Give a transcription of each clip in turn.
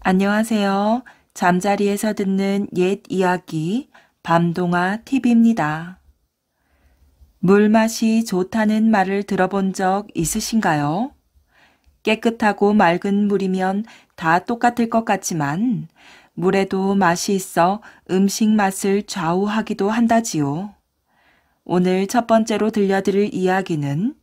안녕하세요. 잠자리에서 듣는 옛 이야기 밤동화 팁입니다. 물맛이 좋다는 말을 들어본 적 있으신가요? 깨끗하고 맑은 물이면 다 똑같을 것 같지만 물에도 맛이 있어 음식 맛을 좌우하기도 한다지요. 오늘 첫 번째로 들려드릴 이야기는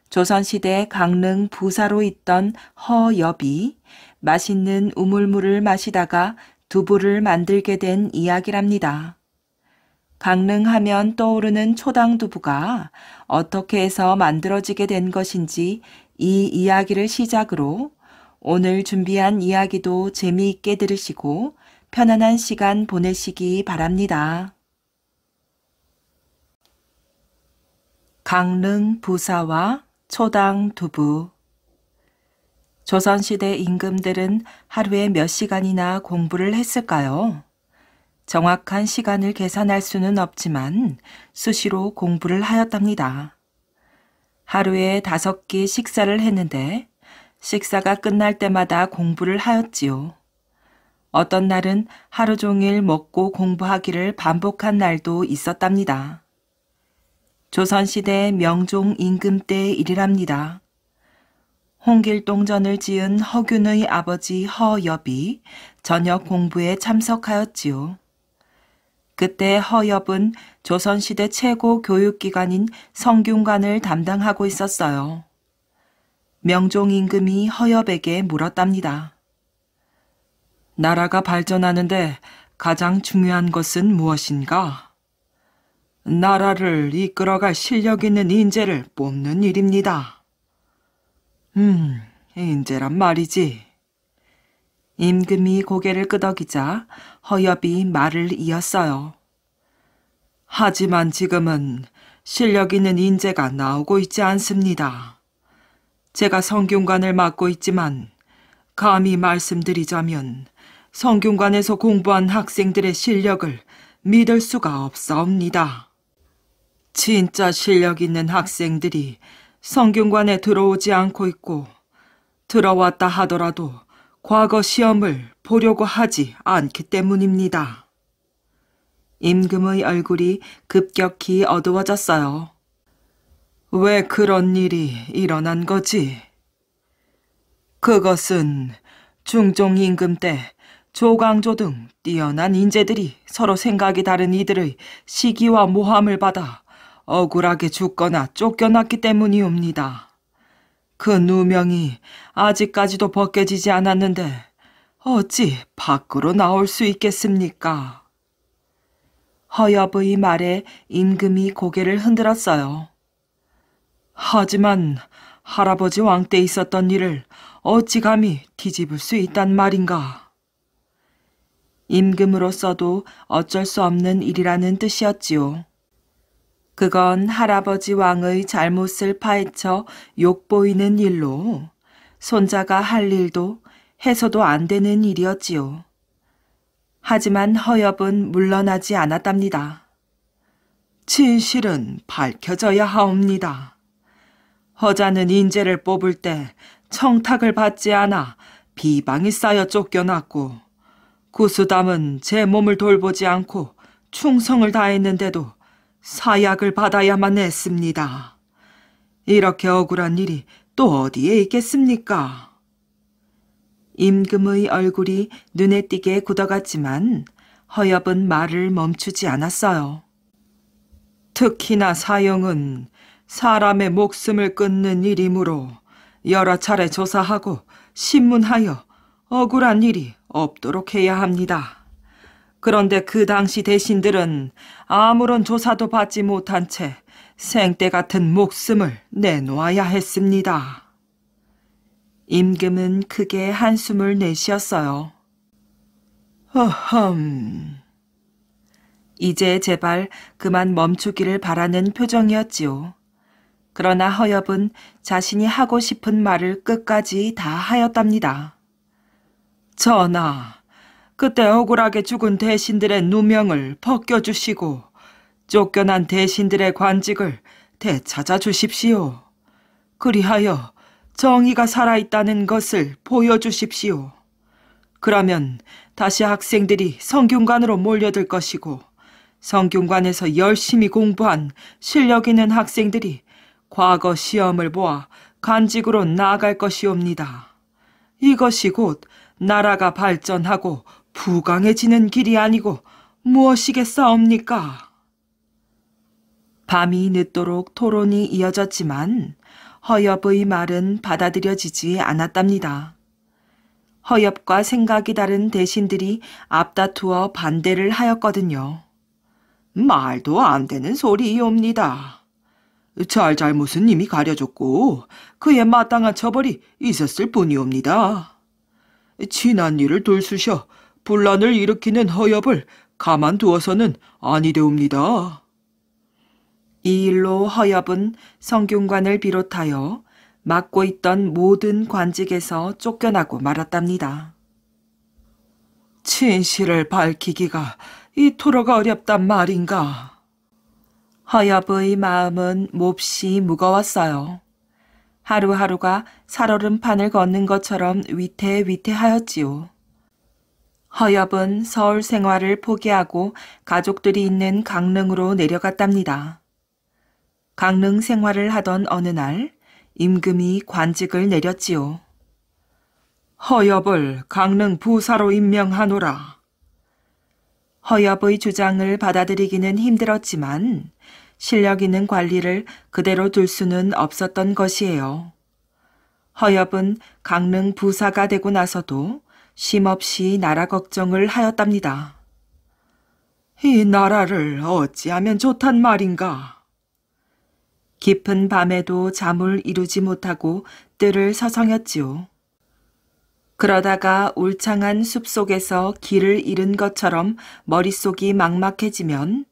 조선시대 강릉 부사로 있던 허엽이 맛있는 우물물을 마시다가 두부를 만들게 된 이야기랍니다. 강릉하면 떠오르는 초당두부가 어떻게 해서 만들어지게 된 것인지 이 이야기를 시작으로 오늘 준비한 이야기도 재미있게 들으시고 편안한 시간 보내시기 바랍니다. 강릉 부사와 초당두부. 조선시대 임금들은 하루에 몇 시간이나 공부를 했을까요? 정확한 시간을 계산할 수는 없지만 수시로 공부를 하였답니다. 하루에 5끼 식사를 했는데 식사가 끝날 때마다 공부를 하였지요. 어떤 날은 하루 종일 먹고 공부하기를 반복한 날도 있었답니다. 조선시대 명종 임금 때의 일이랍니다. 홍길동전을 지은 허균의 아버지 허엽이 저녁 공부에 참석하였지요. 그때 허엽은 조선시대 최고 교육기관인 성균관을 담당하고 있었어요. 명종 임금이 허엽에게 물었답니다. 나라가 발전하는데 가장 중요한 것은 무엇인가? 나라를 이끌어갈 실력 있는 인재를 뽑는 일입니다. 인재란 말이지. 임금이 고개를 끄덕이자 허엽이 말을 이었어요. 하지만 지금은 실력 있는 인재가 나오고 있지 않습니다. 제가 성균관을 맡고 있지만 감히 말씀드리자면 성균관에서 공부한 학생들의 실력을 믿을 수가 없사옵니다. 진짜 실력 있는 학생들이 성균관에 들어오지 않고 있고 들어왔다 하더라도 과거 시험을 보려고 하지 않기 때문입니다. 임금의 얼굴이 급격히 어두워졌어요. 왜 그런 일이 일어난 거지? 그것은 중종 임금 때 조광조 등 뛰어난 인재들이 서로 생각이 다른 이들의 시기와 모함을 받아 억울하게 죽거나 쫓겨났기 때문이옵니다. 그 누명이 아직까지도 벗겨지지 않았는데 어찌 밖으로 나올 수 있겠습니까? 허엽의 말에 임금이 고개를 흔들었어요. 하지만 할아버지 왕 때 있었던 일을 어찌 감히 뒤집을 수 있단 말인가? 임금으로서도 어쩔 수 없는 일이라는 뜻이었지요. 그건 할아버지 왕의 잘못을 파헤쳐 욕보이는 일로 손자가 할 일도 해서도 안 되는 일이었지요. 하지만 허엽은 물러나지 않았답니다. 진실은 밝혀져야 하옵니다. 허자는 인재를 뽑을 때 청탁을 받지 않아 비방이 쌓여 쫓겨났고 구수담은 제 몸을 돌보지 않고 충성을 다했는데도 사약을 받아야만 했습니다. 이렇게 억울한 일이 또 어디에 있겠습니까? 임금의 얼굴이 눈에 띄게 굳어갔지만 허엽은 말을 멈추지 않았어요. 특히나 사형은 사람의 목숨을 끊는 일이므로 여러 차례 조사하고 신문하여 억울한 일이 없도록 해야 합니다. 그런데 그 당시 대신들은 아무런 조사도 받지 못한 채 생떼 같은 목숨을 내놓아야 했습니다. 임금은 크게 한숨을 내쉬었어요. 어흠. 이제 제발 그만 멈추기를 바라는 표정이었지요. 그러나 허엽은 자신이 하고 싶은 말을 끝까지 다 하였답니다. 전하, 그때 억울하게 죽은 대신들의 누명을 벗겨주시고 쫓겨난 대신들의 관직을 되찾아 주십시오. 그리하여 정의가 살아있다는 것을 보여주십시오. 그러면 다시 학생들이 성균관으로 몰려들 것이고 성균관에서 열심히 공부한 실력 있는 학생들이 과거 시험을 보아 관직으로 나아갈 것이옵니다. 이것이 곧 나라가 발전하고 부강해지는 길이 아니고 무엇이겠사옵니까? 밤이 늦도록 토론이 이어졌지만 허엽의 말은 받아들여지지 않았답니다. 허엽과 생각이 다른 대신들이 앞다투어 반대를 하였거든요. 말도 안 되는 소리이옵니다. 잘잘못은 이미 가려졌고 그에 마땅한 처벌이 있었을 뿐이옵니다. 지난 일을 돌쑤셔 분란을 일으키는 허엽을 가만두어서는 아니되옵니다. 이 일로 허엽은 성균관을 비롯하여 맡고 있던 모든 관직에서 쫓겨나고 말았답니다. 진실을 밝히기가 이토록 어렵단 말인가. 허엽의 마음은 몹시 무거웠어요. 하루하루가 살얼음판을 걷는 것처럼 위태위태하였지요. 허엽은 서울 생활을 포기하고 가족들이 있는 강릉으로 내려갔답니다. 강릉 생활을 하던 어느 날 임금이 관직을 내렸지요. 허엽을 강릉 부사로 임명하노라. 허엽의 주장을 받아들이기는 힘들었지만 실력 있는 관리를 그대로 둘 수는 없었던 것이에요. 허엽은 강릉 부사가 되고 나서도 쉼없이 나라 걱정을 하였답니다. 이 나라를 어찌하면 좋단 말인가. 깊은 밤에도 잠을 이루지 못하고 뜰을 서성였지요. 그러다가 울창한 숲속에서 길을 잃은 것처럼 머릿속이 막막해지면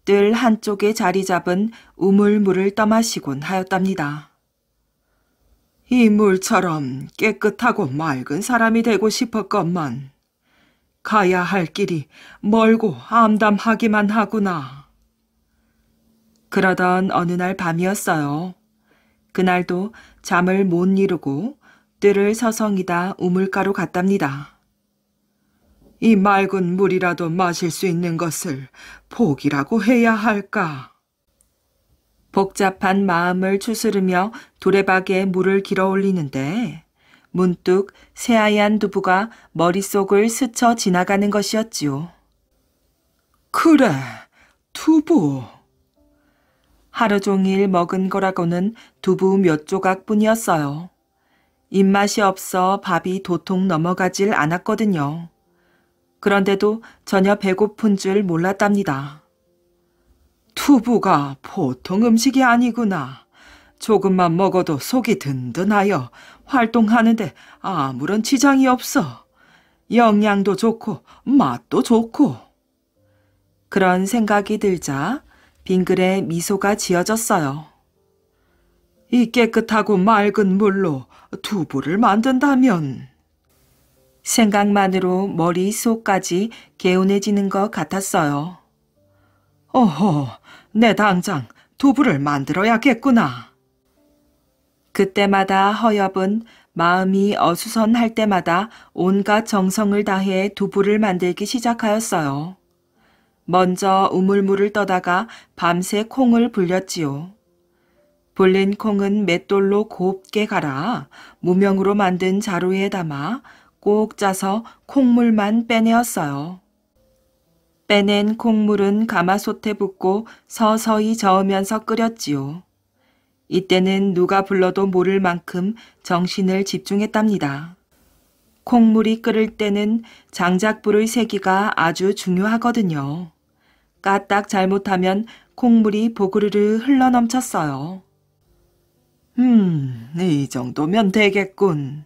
뜰 한쪽에 자리 잡은 우물물을 떠마시곤 하였답니다. 이 물처럼 깨끗하고 맑은 사람이 되고 싶었건만 가야 할 길이 멀고 암담하기만 하구나. 그러던 어느 날 밤이었어요. 그날도 잠을 못 이루고 뜰을 서성이다 우물가로 갔답니다. 이 맑은 물이라도 마실 수 있는 것을 복이라고 해야 할까? 복잡한 마음을 추스르며 두레박에 물을 길어 올리는데 문득 새하얀 두부가 머릿속을 스쳐 지나가는 것이었지요. 그래, 두부. 하루 종일 먹은 거라고는 두부 몇 조각뿐이었어요. 입맛이 없어 밥이 도통 넘어가질 않았거든요. 그런데도 전혀 배고픈 줄 몰랐답니다. 두부가 보통 음식이 아니구나. 조금만 먹어도 속이 든든하여 활동하는데 아무런 지장이 없어. 영양도 좋고 맛도 좋고. 그런 생각이 들자 빙글에 미소가 지어졌어요. 이 깨끗하고 맑은 물로 두부를 만든다면 생각만으로 머릿속까지 개운해지는 것 같았어요. 어허, 내 당장 두부를 만들어야겠구나. 그때마다 허엽은 마음이 어수선할 때마다 온갖 정성을 다해 두부를 만들기 시작하였어요. 먼저 우물물을 떠다가 밤새 콩을 불렸지요. 불린 콩은 맷돌로 곱게 갈아 무명으로 만든 자루에 담아 꼭 짜서 콩물만 빼내었어요. 빼낸 콩물은 가마솥에 붓고 서서히 저으면서 끓였지요. 이때는 누가 불러도 모를 만큼 정신을 집중했답니다. 콩물이 끓을 때는 장작불의 세기가 아주 중요하거든요. 까딱 잘못하면 콩물이 보그르르 흘러넘쳤어요. 이 정도면 되겠군.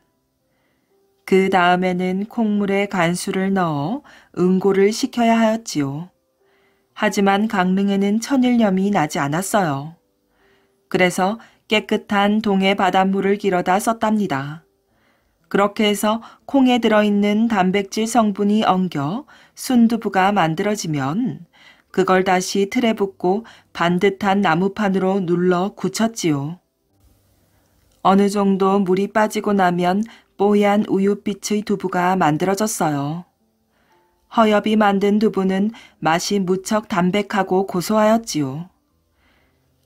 그 다음에는 콩물에 간수를 넣어 응고를 시켜야 하였지요. 하지만 강릉에는 천일염이 나지 않았어요. 그래서 깨끗한 동해 바닷물을 길어다 썼답니다. 그렇게 해서 콩에 들어있는 단백질 성분이 엉겨 순두부가 만들어지면 그걸 다시 틀에 붓고 반듯한 나무판으로 눌러 굳혔지요. 어느 정도 물이 빠지고 나면 뽀얀 우윳빛의 두부가 만들어졌어요. 허엽이 만든 두부는 맛이 무척 담백하고 고소하였지요.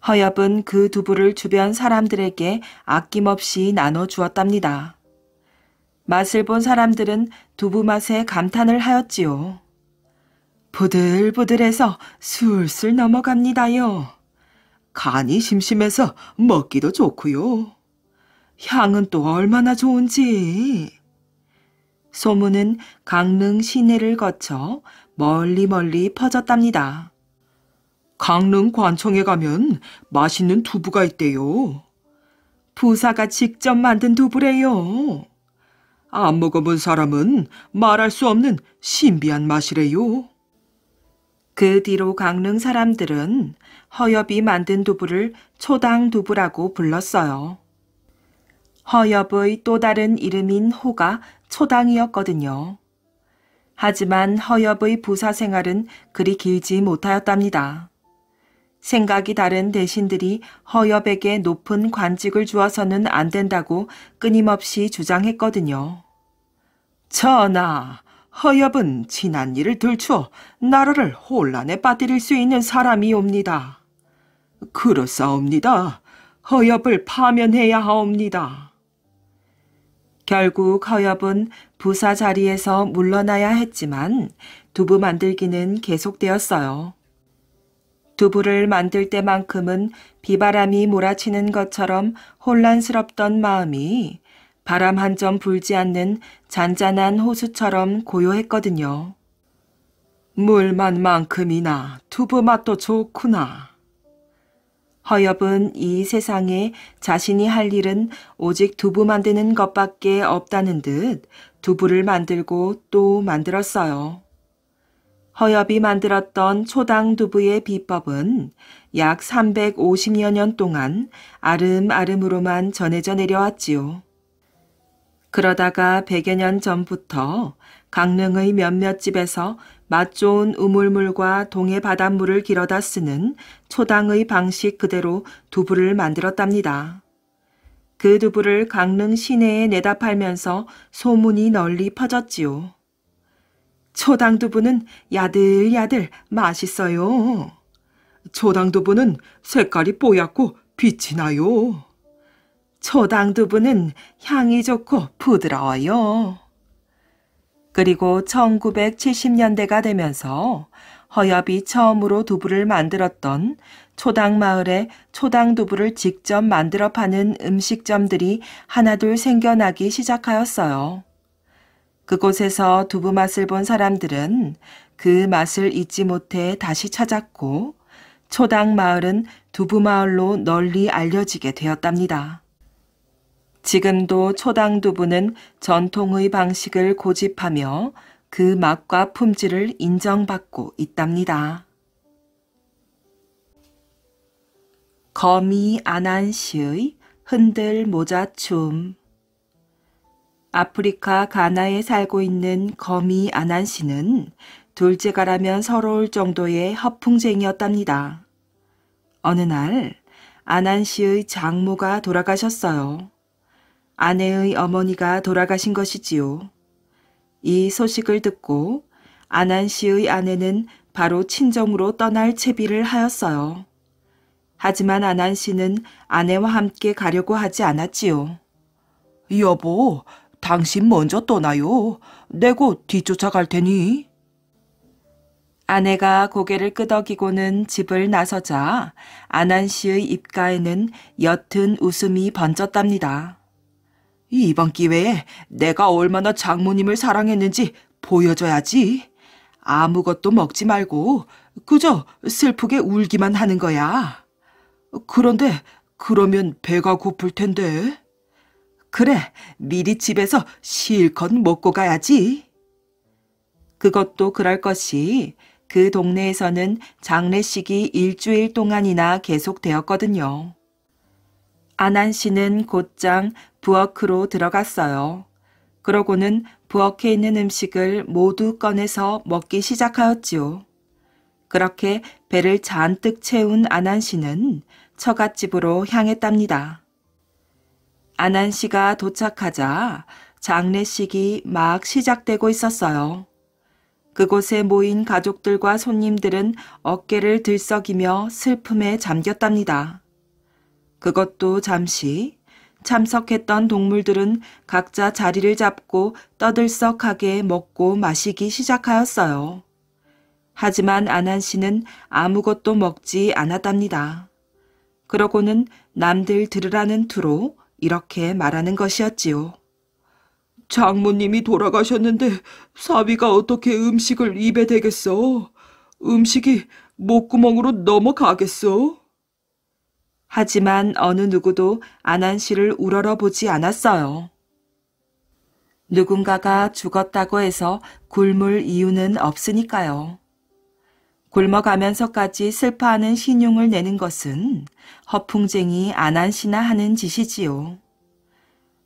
허엽은 그 두부를 주변 사람들에게 아낌없이 나눠 주었답니다. 맛을 본 사람들은 두부 맛에 감탄을 하였지요. 부들부들해서 술술 넘어갑니다요. 간이 심심해서 먹기도 좋고요. 향은 또 얼마나 좋은지. 소문은 강릉 시내를 거쳐 멀리 퍼졌답니다. 강릉 관청에 가면 맛있는 두부가 있대요. 부사가 직접 만든 두부래요. 안 먹어본 사람은 말할 수 없는 신비한 맛이래요. 그 뒤로 강릉 사람들은 허엽이 만든 두부를 초당두부라고 불렀어요. 허엽의 또 다른 이름인 호가 초당이었거든요. 하지만 허엽의 부사 생활은 그리 길지 못하였답니다. 생각이 다른 대신들이 허엽에게 높은 관직을 주어서는 안 된다고 끊임없이 주장했거든요. 전하, 허엽은 지난 일을 들추어 나라를 혼란에 빠뜨릴 수 있는 사람이옵니다. 그렇사옵니다. 허엽을 파면해야 하옵니다. 결국 허엽은 부사 자리에서 물러나야 했지만 두부 만들기는 계속되었어요. 두부를 만들 때만큼은 비바람이 몰아치는 것처럼 혼란스럽던 마음이 바람 한 점 불지 않는 잔잔한 호수처럼 고요했거든요. 물만만큼이나 두부 맛도 좋구나. 허엽은 이 세상에 자신이 할 일은 오직 두부 만드는 것밖에 없다는 듯 두부를 만들고 또 만들었어요. 허엽이 만들었던 초당두부의 비법은 약 350여 년 동안 아름아름으로만 전해져 내려왔지요. 그러다가 100여 년 전부터 강릉의 몇몇 집에서 맛 좋은 우물물과 동해 바닷물을 길어다 쓰는 초당의 방식 그대로 두부를 만들었답니다. 그 두부를 강릉 시내에 내다 팔면서 소문이 널리 퍼졌지요. 초당두부는 야들야들 맛있어요. 초당두부는 색깔이 뽀얗고 빛이 나요. 초당두부는 향이 좋고 부드러워요. 그리고 1970년대가 되면서 허엽이 처음으로 두부를 만들었던 초당마을에 초당두부를 직접 만들어 파는 음식점들이 하나둘 생겨나기 시작하였어요. 그곳에서 두부 맛을 본 사람들은 그 맛을 잊지 못해 다시 찾았고 초당마을은 두부마을로 널리 알려지게 되었답니다. 지금도 초당두부는 전통의 방식을 고집하며 그 맛과 품질을 인정받고 있답니다. 거미 아난시의 흔들 모자춤. 아프리카 가나에 살고 있는 거미 아난시는 둘째가라면 서러울 정도의 허풍쟁이였답니다. 어느 날 아난시의 장모가 돌아가셨어요. 아내의 어머니가 돌아가신 것이지요. 이 소식을 듣고 아난시의 아내는 바로 친정으로 떠날 채비를 하였어요. 하지만 아난시는 아내와 함께 가려고 하지 않았지요. 여보, 당신 먼저 떠나요. 내 곧 뒤쫓아갈 테니. 아내가 고개를 끄덕이고는 집을 나서자 아난시의 입가에는 옅은 웃음이 번졌답니다. 이번 기회에 내가 얼마나 장모님을 사랑했는지 보여줘야지. 아무것도 먹지 말고 그저 슬프게 울기만 하는 거야. 그런데 그러면 배가 고플 텐데. 그래, 미리 집에서 실컷 먹고 가야지. 그것도 그럴 것이 그 동네에서는 장례식이 일주일 동안이나 계속되었거든요. 아난시는 곧장 부엌으로 들어갔어요. 그러고는 부엌에 있는 음식을 모두 꺼내서 먹기 시작하였지요. 그렇게 배를 잔뜩 채운 아난시는 처갓집으로 향했답니다. 아난시가 도착하자 장례식이 막 시작되고 있었어요. 그곳에 모인 가족들과 손님들은 어깨를 들썩이며 슬픔에 잠겼답니다. 그것도 잠시. 참석했던 동물들은 각자 자리를 잡고 떠들썩하게 먹고 마시기 시작하였어요. 하지만 아난 씨는 아무것도 먹지 않았답니다. 그러고는 남들 들으라는 투로 이렇게 말하는 것이었지요. 장모님이 돌아가셨는데 사위가 어떻게 음식을 입에 대겠어? 음식이 목구멍으로 넘어가겠어? 하지만 어느 누구도 아난 씨를 우러러보지 않았어요. 누군가가 죽었다고 해서 굶을 이유는 없으니까요. 굶어가면서까지 슬퍼하는 신용을 내는 것은 허풍쟁이 아난 씨나 하는 짓이지요.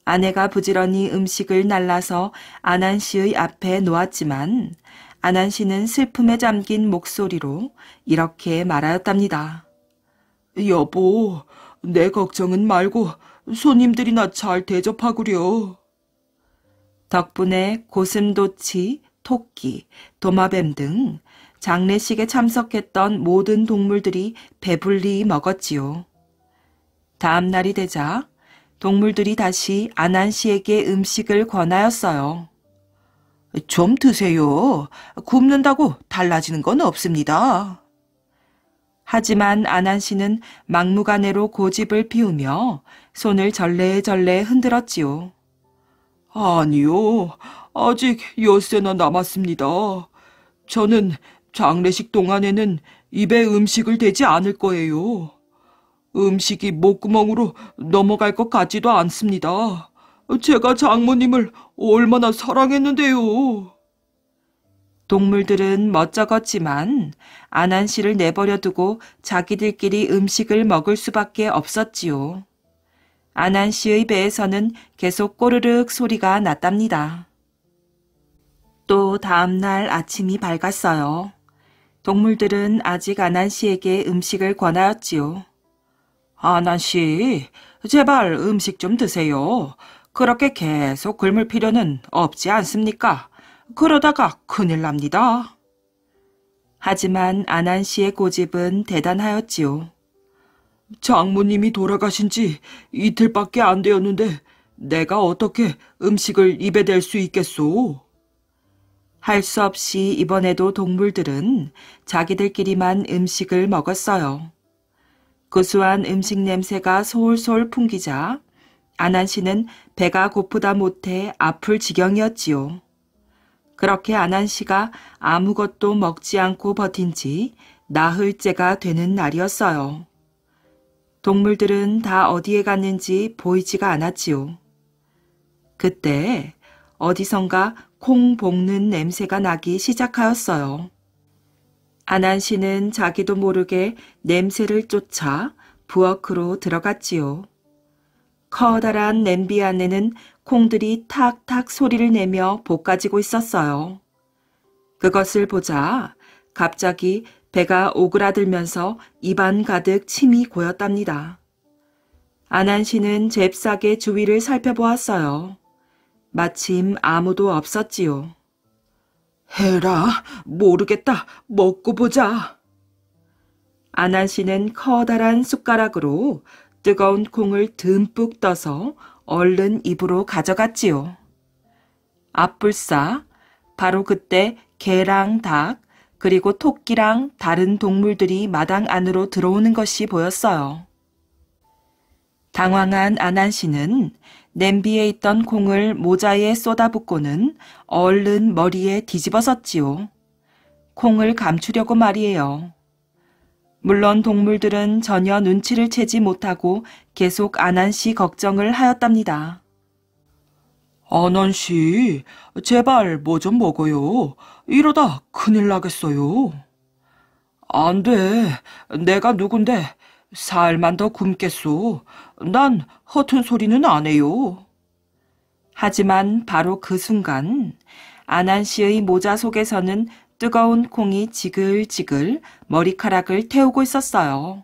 아내가 부지런히 음식을 날라서 아난 씨의 앞에 놓았지만 아난 씨는 슬픔에 잠긴 목소리로 이렇게 말하였답니다. 여보, 내 걱정은 말고 손님들이나 잘 대접하구려. 덕분에 고슴도치, 토끼, 도마뱀 등 장례식에 참석했던 모든 동물들이 배불리 먹었지요. 다음 날이 되자 동물들이 다시 아난 씨에게 음식을 권하였어요. 좀 드세요. 굶는다고 달라지는 건 없습니다. 하지만 아난 씨는 막무가내로 고집을 피우며 손을 절레절레 흔들었지요. 아니요. 아직 엿새나 남았습니다. 저는 장례식 동안에는 입에 음식을 대지 않을 거예요. 음식이 목구멍으로 넘어갈 것 같지도 않습니다. 제가 장모님을 얼마나 사랑했는데요. 동물들은 멋쩍었지만 아난 씨를 내버려 두고 자기들끼리 음식을 먹을 수밖에 없었지요. 아난 씨의 배에서는 계속 꼬르륵 소리가 났답니다. 또 다음 날 아침이 밝았어요. 동물들은 아직 아난 씨에게 음식을 권하였지요. 아난 씨, 제발 음식 좀 드세요. 그렇게 계속 굶을 필요는 없지 않습니까? 그러다가 큰일 납니다. 하지만 아난 씨의 고집은 대단하였지요. 장모님이 돌아가신 지 이틀밖에 안 되었는데 내가 어떻게 음식을 입에 댈 수 있겠소? 할 수 없이 이번에도 동물들은 자기들끼리만 음식을 먹었어요. 고소한 음식 냄새가 솔솔 풍기자 아난 씨는 배가 고프다 못해 아플 지경이었지요. 그렇게 아난 씨가 아무것도 먹지 않고 버틴 지 나흘째가 되는 날이었어요. 동물들은 다 어디에 갔는지 보이지가 않았지요. 그때 어디선가 콩 볶는 냄새가 나기 시작하였어요. 아난 씨는 자기도 모르게 냄새를 쫓아 부엌으로 들어갔지요. 커다란 냄비 안에는 콩들이 탁탁 소리를 내며 볶아지고 있었어요. 그것을 보자 갑자기 배가 오그라들면서 입안 가득 침이 고였답니다. 아난 씨는 잽싸게 주위를 살펴보았어요. 마침 아무도 없었지요. 해라, 모르겠다. 먹고 보자. 아난 씨는 커다란 숟가락으로 뜨거운 콩을 듬뿍 떠서 얼른 입으로 가져갔지요. 앞불싸, 바로 그때 개랑 닭, 그리고 토끼랑 다른 동물들이 마당 안으로 들어오는 것이 보였어요. 당황한 아난 씨는 냄비에 있던 콩을 모자에 쏟아붓고는 얼른 머리에 뒤집어섰지요. 콩을 감추려고 말이에요. 물론 동물들은 전혀 눈치를 채지 못하고 계속 아난 씨 걱정을 하였답니다. 아난 씨, 제발 뭐 좀 먹어요. 이러다 큰일 나겠어요. 안 돼. 내가 누군데 살만 더 굶겠소. 난 허튼 소리는 안 해요. 하지만 바로 그 순간 아난 씨의 모자 속에서는 뜨거운 콩이 지글지글 머리카락을 태우고 있었어요.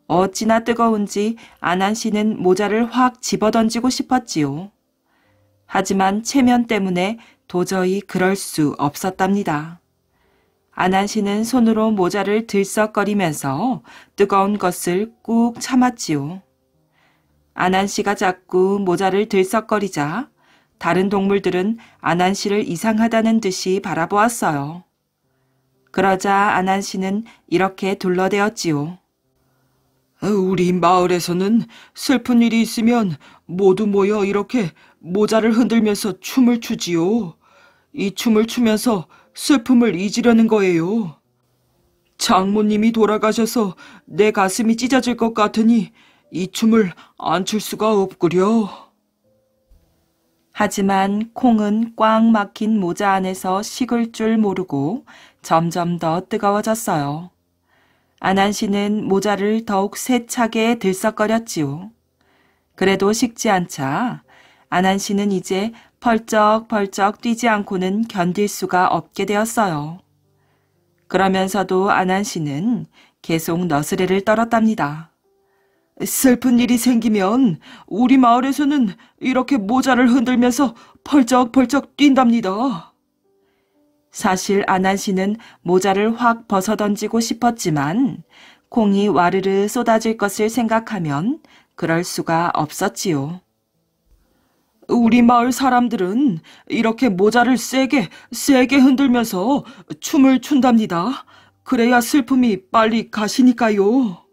어찌나 뜨거운지 아난 씨는 모자를 확 집어던지고 싶었지요. 하지만 체면 때문에 도저히 그럴 수 없었답니다. 아난 씨는 손으로 모자를 들썩거리면서 뜨거운 것을 꾹 참았지요. 아난 씨가 자꾸 모자를 들썩거리자 다른 동물들은 아난 씨를 이상하다는 듯이 바라보았어요. 그러자 아난 씨는 이렇게 둘러대었지요. 우리 마을에서는 슬픈 일이 있으면 모두 모여 이렇게 모자를 흔들면서 춤을 추지요. 이 춤을 추면서 슬픔을 잊으려는 거예요. 장모님이 돌아가셔서 내 가슴이 찢어질 것 같으니 이 춤을 안 출 수가 없구려. 하지만 콩은 꽉 막힌 모자 안에서 식을 줄 모르고 점점 더 뜨거워졌어요. 아난 씨는 모자를 더욱 세차게 들썩거렸지요. 그래도 식지 않자 아난 씨는 이제 펄쩍펄쩍 뛰지 않고는 견딜 수가 없게 되었어요. 그러면서도 아난 씨는 계속 너스레를 떨었답니다. 슬픈 일이 생기면 우리 마을에서는 이렇게 모자를 흔들면서 펄쩍펄쩍 뛴답니다. 사실 아난 씨는 모자를 확 벗어던지고 싶었지만 콩이 와르르 쏟아질 것을 생각하면 그럴 수가 없었지요. 우리 마을 사람들은 이렇게 모자를 세게 흔들면서 춤을 춘답니다. 그래야 슬픔이 빨리 가시니까요.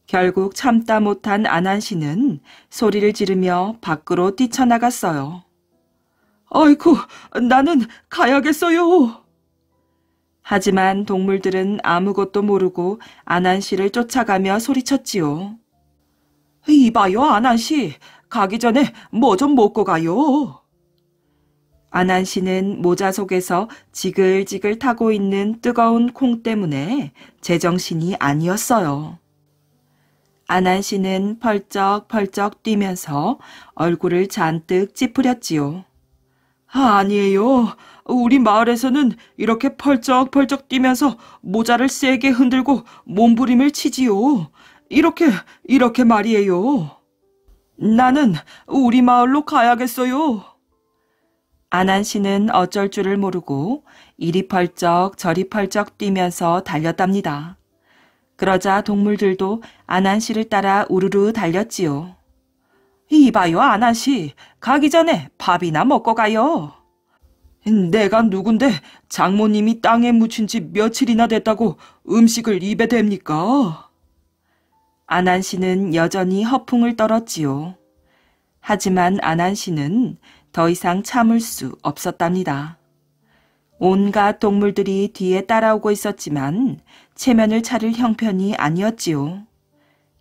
결국 참다 못한 아난 씨는 소리를 지르며 밖으로 뛰쳐나갔어요. 아이고, 나는 가야겠어요. 하지만 동물들은 아무것도 모르고 아난 씨를 쫓아가며 소리쳤지요. 이봐요, 아난 씨. 가기 전에 뭐 좀 먹고 가요. 아난 씨는 모자 속에서 지글지글 타고 있는 뜨거운 콩 때문에 제정신이 아니었어요. 아난 씨는 펄쩍펄쩍 뛰면서 얼굴을 잔뜩 찌푸렸지요. 아니에요. 우리 마을에서는 이렇게 펄쩍펄쩍 뛰면서 모자를 세게 흔들고 몸부림을 치지요. 이렇게 말이에요. 나는 우리 마을로 가야겠어요. 아난 씨는 어쩔 줄을 모르고 이리 펄쩍 저리 펄쩍 뛰면서 달렸답니다. 그러자 동물들도 아난 씨를 따라 우르르 달렸지요. 이봐요, 아난 씨. 가기 전에 밥이나 먹고 가요. 내가 누군데 장모님이 땅에 묻힌 지 며칠이나 됐다고 음식을 입에 댑니까? 아난 씨는 여전히 허풍을 떨었지요. 하지만 아난 씨는 더 이상 참을 수 없었답니다. 온갖 동물들이 뒤에 따라오고 있었지만 체면을 차릴 형편이 아니었지요.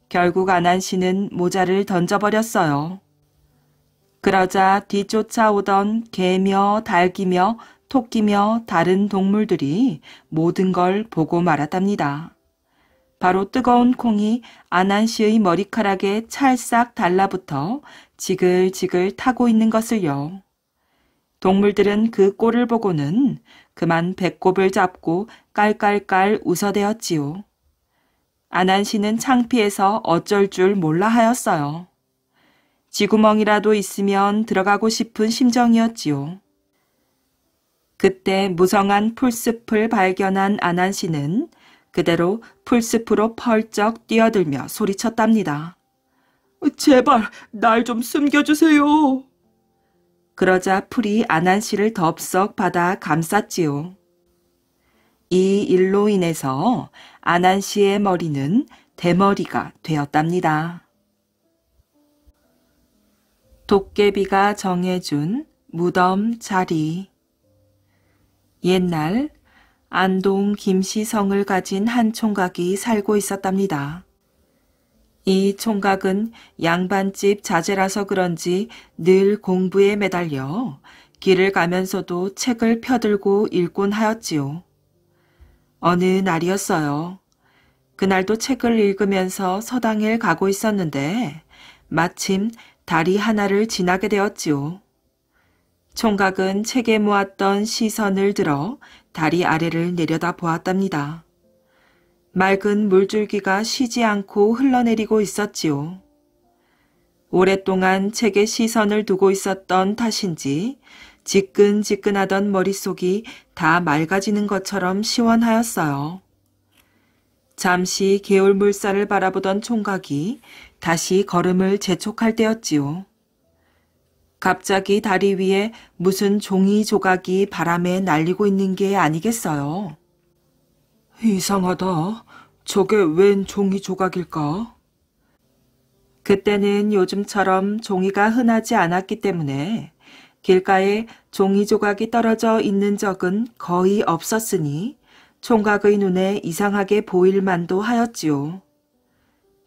결국 아난 씨는 모자를 던져버렸어요. 그러자 뒤쫓아오던 개며 닭이며 토끼며 다른 동물들이 모든 걸 보고 말았답니다. 바로 뜨거운 콩이 아난 씨의 머리카락에 찰싹 달라붙어 지글지글 타고 있는 것을요. 동물들은 그 꼴을 보고는 그만 배꼽을 잡고 깔깔깔 웃어대었지요. 아난 씨는 창피해서 어쩔 줄 몰라 하였어요. 쥐구멍이라도 있으면 들어가고 싶은 심정이었지요. 그때 무성한 풀숲을 발견한 아난 씨는 그대로 풀숲으로 펄쩍 뛰어들며 소리쳤답니다. 제발 날 좀 숨겨주세요. 그러자 풀이 아난 씨를 덥석 받아 감쌌지요. 이 일로 인해서 아난 씨의 머리는 대머리가 되었답니다. 도깨비가 정해준 무덤 자리. 옛날 안동 김씨성을 가진 한 총각이 살고 있었답니다. 이 총각은 양반집 자제라서 그런지 늘 공부에 매달려 길을 가면서도 책을 펴들고 읽곤 하였지요. 어느 날이었어요. 그날도 책을 읽으면서 서당을 가고 있었는데 마침 다리 하나를 지나게 되었지요. 총각은 책에 모았던 시선을 들어 다리 아래를 내려다 보았답니다. 맑은 물줄기가 쉬지 않고 흘러내리고 있었지요. 오랫동안 책에 시선을 두고 있었던 탓인지 지끈지끈하던 머릿속이 다 맑아지는 것처럼 시원하였어요. 잠시 개울물살을 바라보던 총각이 다시 걸음을 재촉할 때였지요. 갑자기 다리 위에 무슨 종이 조각이 바람에 날리고 있는 게 아니겠어요. 이상하다. 저게 웬 종이 조각일까? 그때는 요즘처럼 종이가 흔하지 않았기 때문에 길가에 종이 조각이 떨어져 있는 적은 거의 없었으니 총각의 눈에 이상하게 보일 만도 하였지요.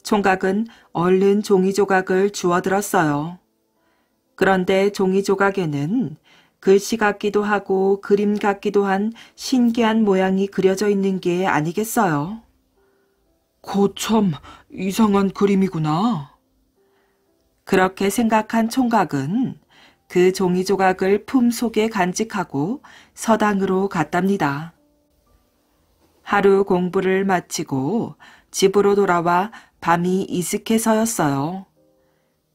총각은 얼른 종이 조각을 주워들었어요. 그런데 종이 조각에는 글씨 같기도 하고 그림 같기도 한 신기한 모양이 그려져 있는 게 아니겠어요. 고참 이상한 그림이구나. 그렇게 생각한 총각은 그 종이 조각을 품속에 간직하고 서당으로 갔답니다. 하루 공부를 마치고 집으로 돌아와 밤이 이슥해서였어요.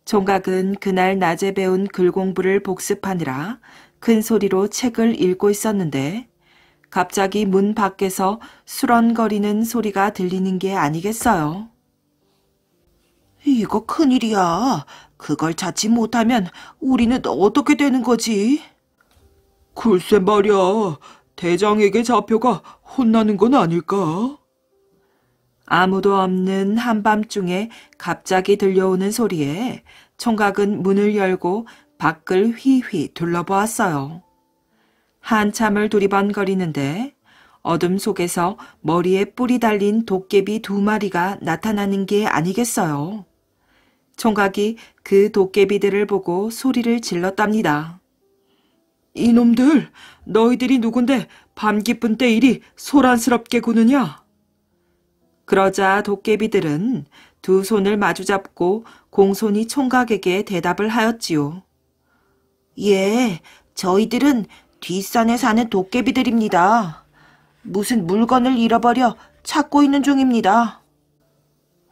총각은 그날 낮에 배운 글 공부를 복습하느라 큰 소리로 책을 읽고 있었는데 갑자기 문 밖에서 수런거리는 소리가 들리는 게 아니겠어요. 이거 큰일이야. 그걸 찾지 못하면 우리는 어떻게 되는 거지? 글쎄 말이야. 대장에게 잡혀가 혼나는 건 아닐까? 아무도 없는 한밤중에 갑자기 들려오는 소리에 총각은 문을 열고 밖을 휘휘 둘러보았어요. 한참을 두리번거리는데 어둠 속에서 머리에 뿔이 달린 도깨비 2마리가 나타나는 게 아니겠어요. 총각이 그 도깨비들을 보고 소리를 질렀답니다. 이놈들, 너희들이 누군데 밤 깊은 때 이리 소란스럽게 구느냐? 그러자 도깨비들은 두 손을 마주잡고 공손히 총각에게 대답을 하였지요. 예, 저희들은 뒷산에 사는 도깨비들입니다. 무슨 물건을 잃어버려 찾고 있는 중입니다.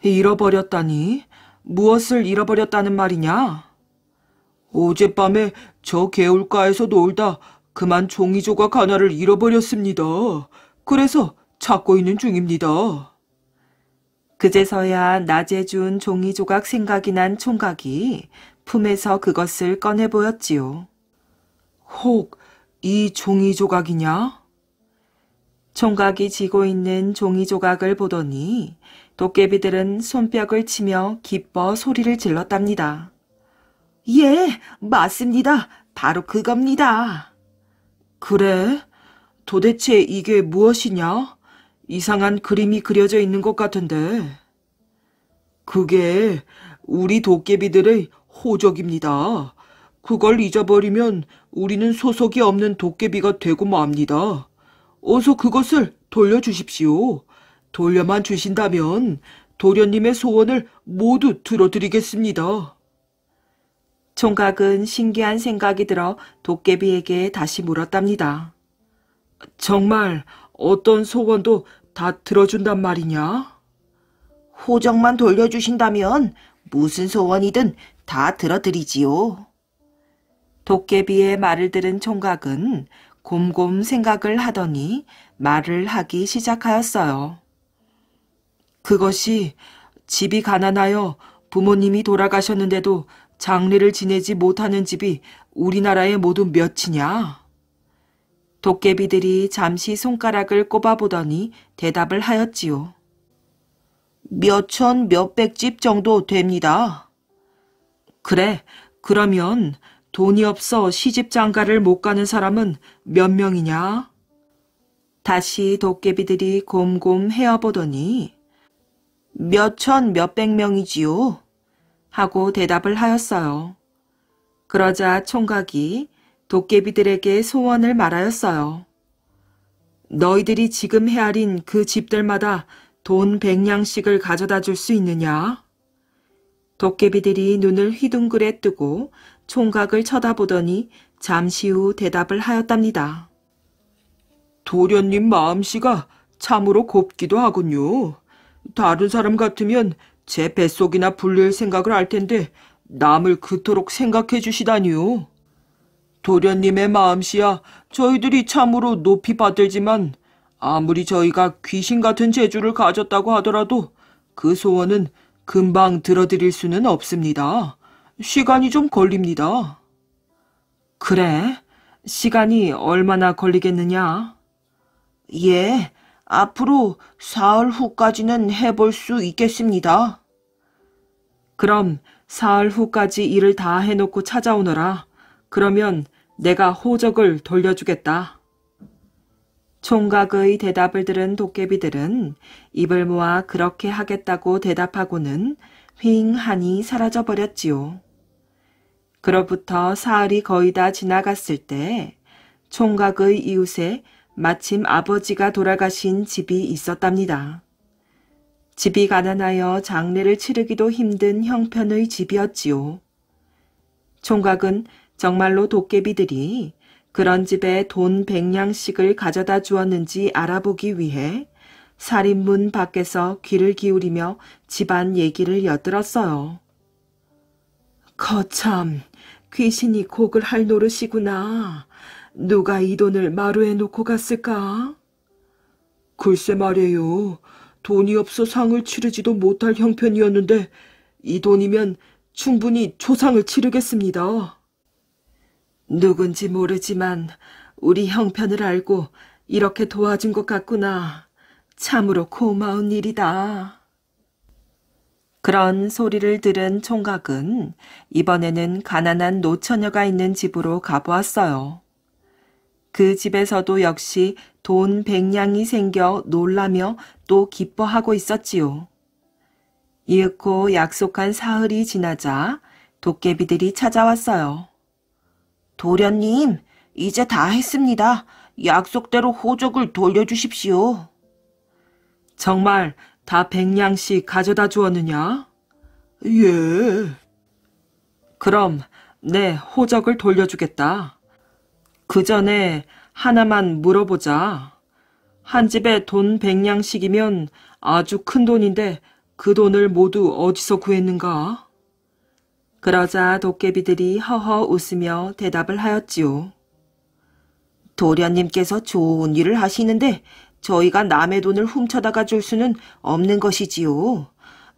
잃어버렸다니? 무엇을 잃어버렸다는 말이냐? 어젯밤에 저 개울가에서 놀다 그만 종이 조각 하나를 잃어버렸습니다. 그래서 찾고 있는 중입니다. 그제서야 낮에 준 종이 조각 생각이 난 총각이 품에서 그것을 꺼내 보였지요. 혹 이 종이 조각이냐? 총각이 쥐고 있는 종이 조각을 보더니 도깨비들은 손뼉을 치며 기뻐 소리를 질렀답니다. 예, 맞습니다. 바로 그겁니다. 그래? 도대체 이게 무엇이냐? 이상한 그림이 그려져 있는 것 같은데. 그게 우리 도깨비들의 호적입니다. 그걸 잊어버리면 우리는 소속이 없는 도깨비가 되고 맙니다. 어서 그것을 돌려주십시오. 돌려만 주신다면 도련님의 소원을 모두 들어드리겠습니다. 총각은 신기한 생각이 들어 도깨비에게 다시 물었답니다. 정말 어떤 소원도 다 들어준단 말이냐? 호적만 돌려주신다면 무슨 소원이든 다 들어드리지요. 도깨비의 말을 들은 총각은 곰곰 생각을 하더니 말을 하기 시작하였어요. 그것이 집이 가난하여 부모님이 돌아가셨는데도 장례를 지내지 못하는 집이 우리나라에 모두 몇이냐? 도깨비들이 잠시 손가락을 꼽아보더니 대답을 하였지요. 몇천 몇백 집 정도 됩니다. 그래, 그러면 돈이 없어 시집장가를 못 가는 사람은 몇 명이냐? 다시 도깨비들이 곰곰 헤어보더니 몇천 몇백 명이지요. 하고 대답을 하였어요. 그러자 총각이 도깨비들에게 소원을 말하였어요. 너희들이 지금 헤아린 그 집들마다 돈 100냥씩을 가져다 줄 수 있느냐? 도깨비들이 눈을 휘둥그레 뜨고 총각을 쳐다보더니 잠시 후 대답을 하였답니다. 도련님 마음씨가 참으로 곱기도 하군요. 다른 사람 같으면 제 뱃속이나 불릴 생각을 할 텐데 남을 그토록 생각해 주시다니요. 도련님의 마음씨야 저희들이 참으로 높이 받들지만 아무리 저희가 귀신 같은 재주를 가졌다고 하더라도 그 소원은 금방 들어드릴 수는 없습니다. 시간이 좀 걸립니다. 그래? 시간이 얼마나 걸리겠느냐? 예, 앞으로 사흘 후까지는 해볼 수 있겠습니다. 그럼 사흘 후까지 일을 다 해놓고 찾아오너라. 그러면 내가 호적을 돌려주겠다. 총각의 대답을 들은 도깨비들은 입을 모아 그렇게 하겠다고 대답하고는 휑하니 사라져버렸지요. 그로부터 사흘이 거의 다 지나갔을 때 총각의 이웃에 마침 아버지가 돌아가신 집이 있었답니다. 집이 가난하여 장례를 치르기도 힘든 형편의 집이었지요. 총각은 정말로 도깨비들이 그런 집에 돈 100냥씩을 가져다 주었는지 알아보기 위해 살인문 밖에서 귀를 기울이며 집안 얘기를 엿들었어요. 거참, 귀신이 곡을 할 노릇이구나. 누가 이 돈을 마루에 놓고 갔을까? 글쎄 말이에요. 돈이 없어 상을 치르지도 못할 형편이었는데 이 돈이면 충분히 초상을 치르겠습니다. 누군지 모르지만 우리 형편을 알고 이렇게 도와준 것 같구나. 참으로 고마운 일이다. 그런 소리를 들은 총각은 이번에는 가난한 노처녀가 있는 집으로 가보았어요. 그 집에서도 역시 돈 100냥이 생겨 놀라며 또 기뻐하고 있었지요. 이윽고 약속한 사흘이 지나자 도깨비들이 찾아왔어요. 도련님, 이제 다 했습니다. 약속대로 호적을 돌려주십시오. 정말 다 100냥씩 가져다 주었느냐? 예. 그럼 내 호적을 돌려주겠다. 그 전에 하나만 물어보자. 한 집에 돈 100냥씩이면 아주 큰 돈인데 그 돈을 모두 어디서 구했는가? 그러자 도깨비들이 허허 웃으며 대답을 하였지요. 도련님께서 좋은 일을 하시는데 저희가 남의 돈을 훔쳐다가 줄 수는 없는 것이지요.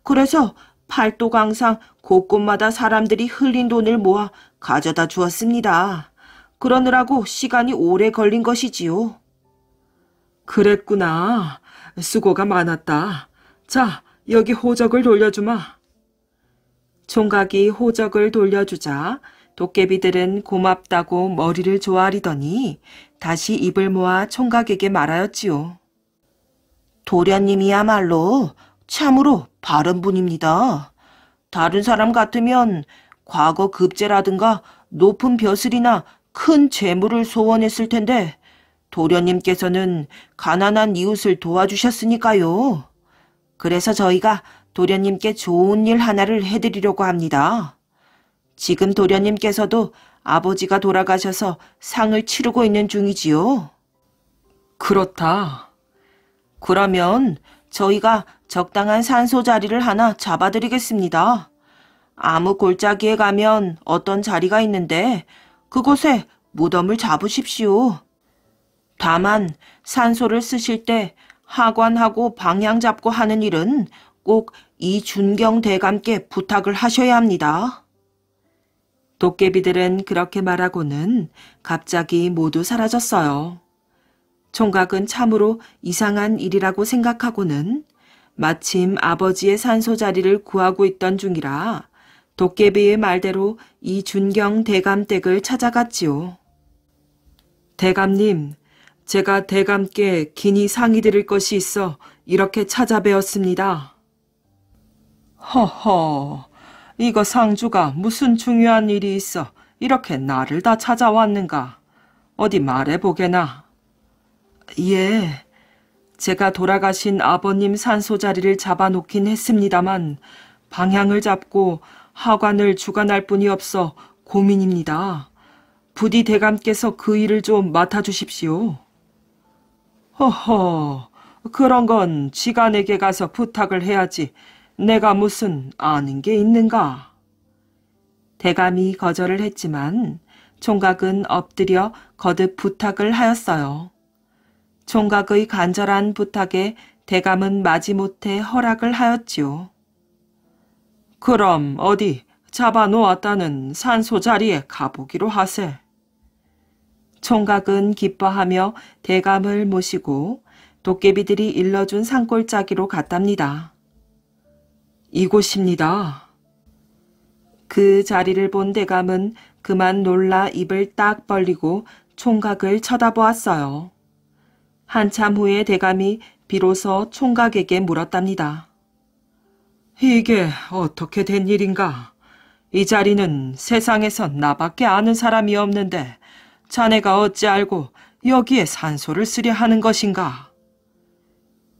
그래서 팔도강상 곳곳마다 사람들이 흘린 돈을 모아 가져다 주었습니다. 그러느라고 시간이 오래 걸린 것이지요. 그랬구나. 수고가 많았다. 자, 여기 호적을 돌려주마. 총각이 호적을 돌려주자 도깨비들은 고맙다고 머리를 조아리더니 다시 입을 모아 총각에게 말하였지요. 도련님이야말로 참으로 바른 분입니다. 다른 사람 같으면 과거 급제라든가 높은 벼슬이나 큰 재물을 소원했을 텐데 도련님께서는 가난한 이웃을 도와주셨으니까요. 그래서 저희가 도련님께 좋은 일 하나를 해드리려고 합니다. 지금 도련님께서도 아버지가 돌아가셔서 상을 치르고 있는 중이지요. 그렇다. 그러면 저희가 적당한 산소 자리를 하나 잡아드리겠습니다. 아무 골짜기에 가면 어떤 자리가 있는데 그곳에 무덤을 잡으십시오. 다만 산소를 쓰실 때 하관하고 방향 잡고 하는 일은 꼭 이준경 대감께 부탁을 하셔야 합니다. 도깨비들은 그렇게 말하고는 갑자기 모두 사라졌어요. 총각은 참으로 이상한 일이라고 생각하고는 마침 아버지의 산소 자리를 구하고 있던 중이라 도깨비의 말대로 이준경 대감댁을 찾아갔지요. 대감님, 제가 대감께 긴히 상의드릴 것이 있어 이렇게 찾아뵈었습니다. 허허, 이거 상주가 무슨 중요한 일이 있어 이렇게 나를 다 찾아왔는가? 어디 말해보게나. 예, 제가 돌아가신 아버님 산소 자리를 잡아놓긴 했습니다만 방향을 잡고 하관을 주관할 뿐이 없어 고민입니다. 부디 대감께서 그 일을 좀 맡아주십시오. 허허, 그런 건 지간에게 가서 부탁을 해야지. 내가 무슨 아는 게 있는가? 대감이 거절을 했지만 총각은 엎드려 거듭 부탁을 하였어요. 총각의 간절한 부탁에 대감은 마지못해 허락을 하였지요. 그럼 어디 잡아놓았다는 산소 자리에 가보기로 하세. 총각은 기뻐하며 대감을 모시고 도깨비들이 일러준 산골짜기로 갔답니다. 이곳입니다. 그 자리를 본 대감은 그만 놀라 입을 딱 벌리고 총각을 쳐다보았어요. 한참 후에 대감이 비로소 총각에게 물었답니다. 이게 어떻게 된 일인가? 이 자리는 세상에서 나밖에 아는 사람이 없는데 자네가 어찌 알고 여기에 산소를 쓰려 하는 것인가?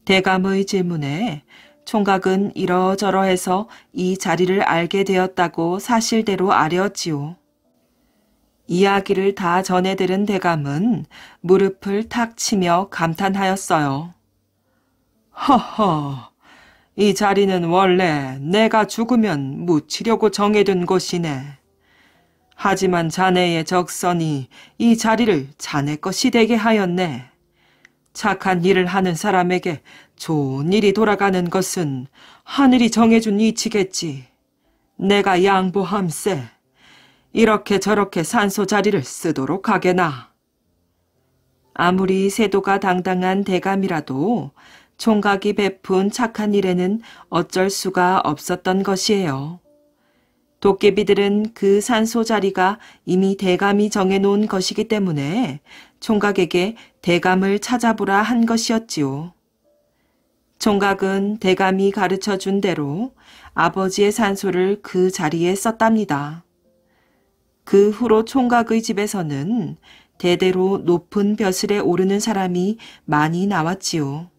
대감의 질문에 총각은 이러저러해서 이 자리를 알게 되었다고 사실대로 아뢰었지요. 이야기를 다 전해 들은 대감은 무릎을 탁 치며 감탄하였어요. 허허, 이 자리는 원래 내가 죽으면 묻히려고 정해둔 곳이네. 하지만 자네의 적선이 이 자리를 자네 것이 되게 하였네. 착한 일을 하는 사람에게 좋은 일이 돌아가는 것은 하늘이 정해준 이치겠지. 내가 양보함세. 이렇게 저렇게 산소 자리를 쓰도록 하게나. 아무리 세도가 당당한 대감이라도 총각이 베푼 착한 일에는 어쩔 수가 없었던 것이에요. 도깨비들은 그 산소 자리가 이미 대감이 정해놓은 것이기 때문에 총각에게 대감을 찾아보라 한 것이었지요. 총각은 대감이 가르쳐준 대로 아버지의 산소를 그 자리에 썼답니다. 그 후로 총각의 집에서는 대대로 높은 벼슬에 오르는 사람이 많이 나왔지요.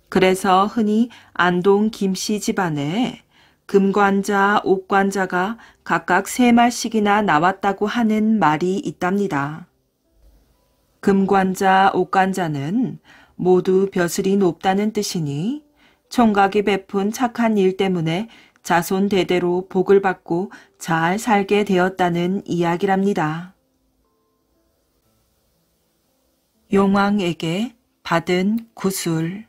그래서 흔히 안동 김씨 집안에 금관자, 옥관자가 각각 3말씩이나 나왔다고 하는 말이 있답니다. 금관자, 옥관자는 모두 벼슬이 높다는 뜻이니 총각이 베푼 착한 일 때문에 자손 대대로 복을 받고 잘 살게 되었다는 이야기랍니다. 용왕에게 받은 구술.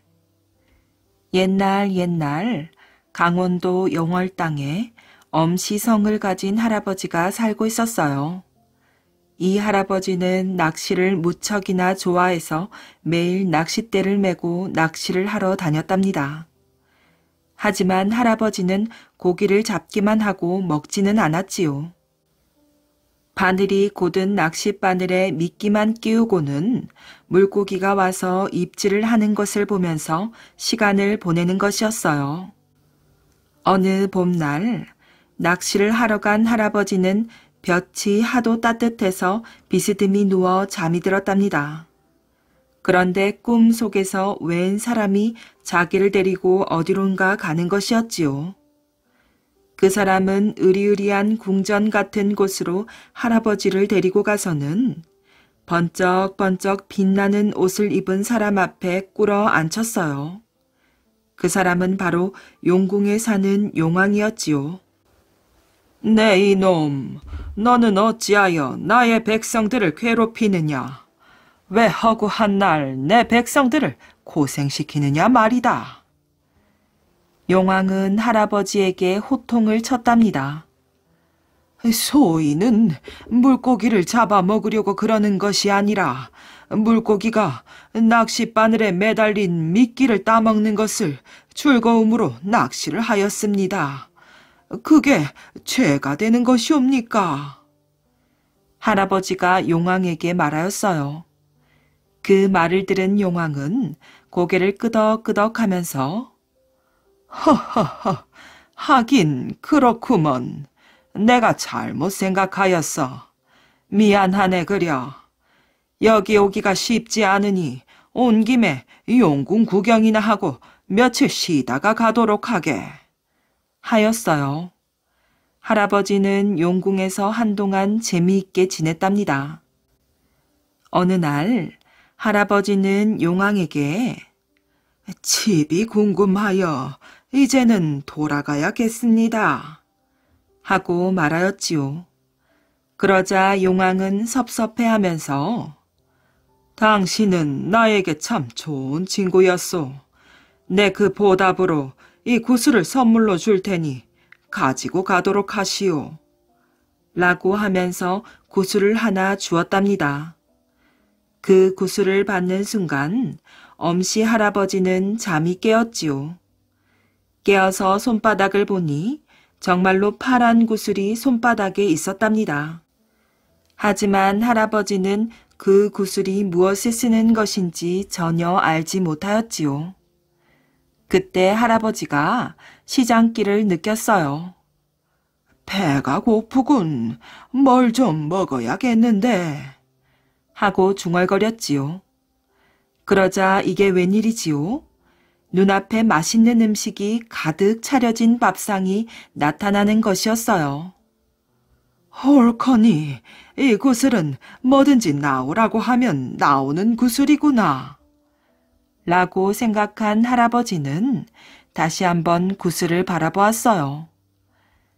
옛날 강원도 영월 땅에 엄시성을 가진 할아버지가 살고 있었어요. 이 할아버지는 낚시를 무척이나 좋아해서 매일 낚싯대를 메고 낚시를 하러 다녔답니다. 하지만 할아버지는 고기를 잡기만 하고 먹지는 않았지요. 바늘이 곧은 낚싯바늘에 미끼만 끼우고는 물고기가 와서 입질을 하는 것을 보면서 시간을 보내는 것이었어요. 어느 봄날 낚시를 하러 간 할아버지는 볕이 하도 따뜻해서 비스듬히 누워 잠이 들었답니다. 그런데 꿈 속에서 웬 사람이 자기를 데리고 어디론가 가는 것이었지요. 그 사람은 으리으리한 궁전 같은 곳으로 할아버지를 데리고 가서는 번쩍번쩍 빛나는 옷을 입은 사람 앞에 꿇어 앉혔어요. 그 사람은 바로 용궁에 사는 용왕이었지요. 네 이놈, 너는 어찌하여 나의 백성들을 괴롭히느냐? 왜 허구한 날 내 백성들을 고생시키느냐 말이다. 용왕은 할아버지에게 호통을 쳤답니다. 소인은 물고기를 잡아먹으려고 그러는 것이 아니라 물고기가 낚싯바늘에 매달린 미끼를 따먹는 것을 즐거움으로 낚시를 하였습니다. 그게 죄가 되는 것이옵니까? 할아버지가 용왕에게 말하였어요. 그 말을 들은 용왕은 고개를 끄덕끄덕하면서 허허허, 하긴 그렇구먼. 내가 잘못 생각하였어. 미안하네 그려. 여기 오기가 쉽지 않으니 온 김에 용궁 구경이나 하고 며칠 쉬다가 가도록 하게. 하였어요. 할아버지는 용궁에서 한동안 재미있게 지냈답니다. 어느 날 할아버지는 용왕에게 집이 궁금하여 이제는 돌아가야겠습니다. 하고 말하였지요. 그러자 용왕은 섭섭해하면서 당신은 나에게 참 좋은 친구였소. 내 그 보답으로 이 구슬을 선물로 줄 테니 가지고 가도록 하시오. 라고 하면서 구슬을 하나 주었답니다. 그 구슬을 받는 순간 엄씨 할아버지는 잠이 깨었지요. 깨어서 손바닥을 보니 정말로 파란 구슬이 손바닥에 있었답니다. 하지만 할아버지는 그 구슬이 무엇에 쓰는 것인지 전혀 알지 못하였지요. 그때 할아버지가 시장길을 느꼈어요. 배가 고프군. 뭘 좀 먹어야겠는데. 하고 중얼거렸지요. 그러자 이게 웬일이지요? 눈앞에 맛있는 음식이 가득 차려진 밥상이 나타나는 것이었어요. 옳거니 이 구슬은 뭐든지 나오라고 하면 나오는 구슬이구나. 라고 생각한 할아버지는 다시 한번 구슬을 바라보았어요.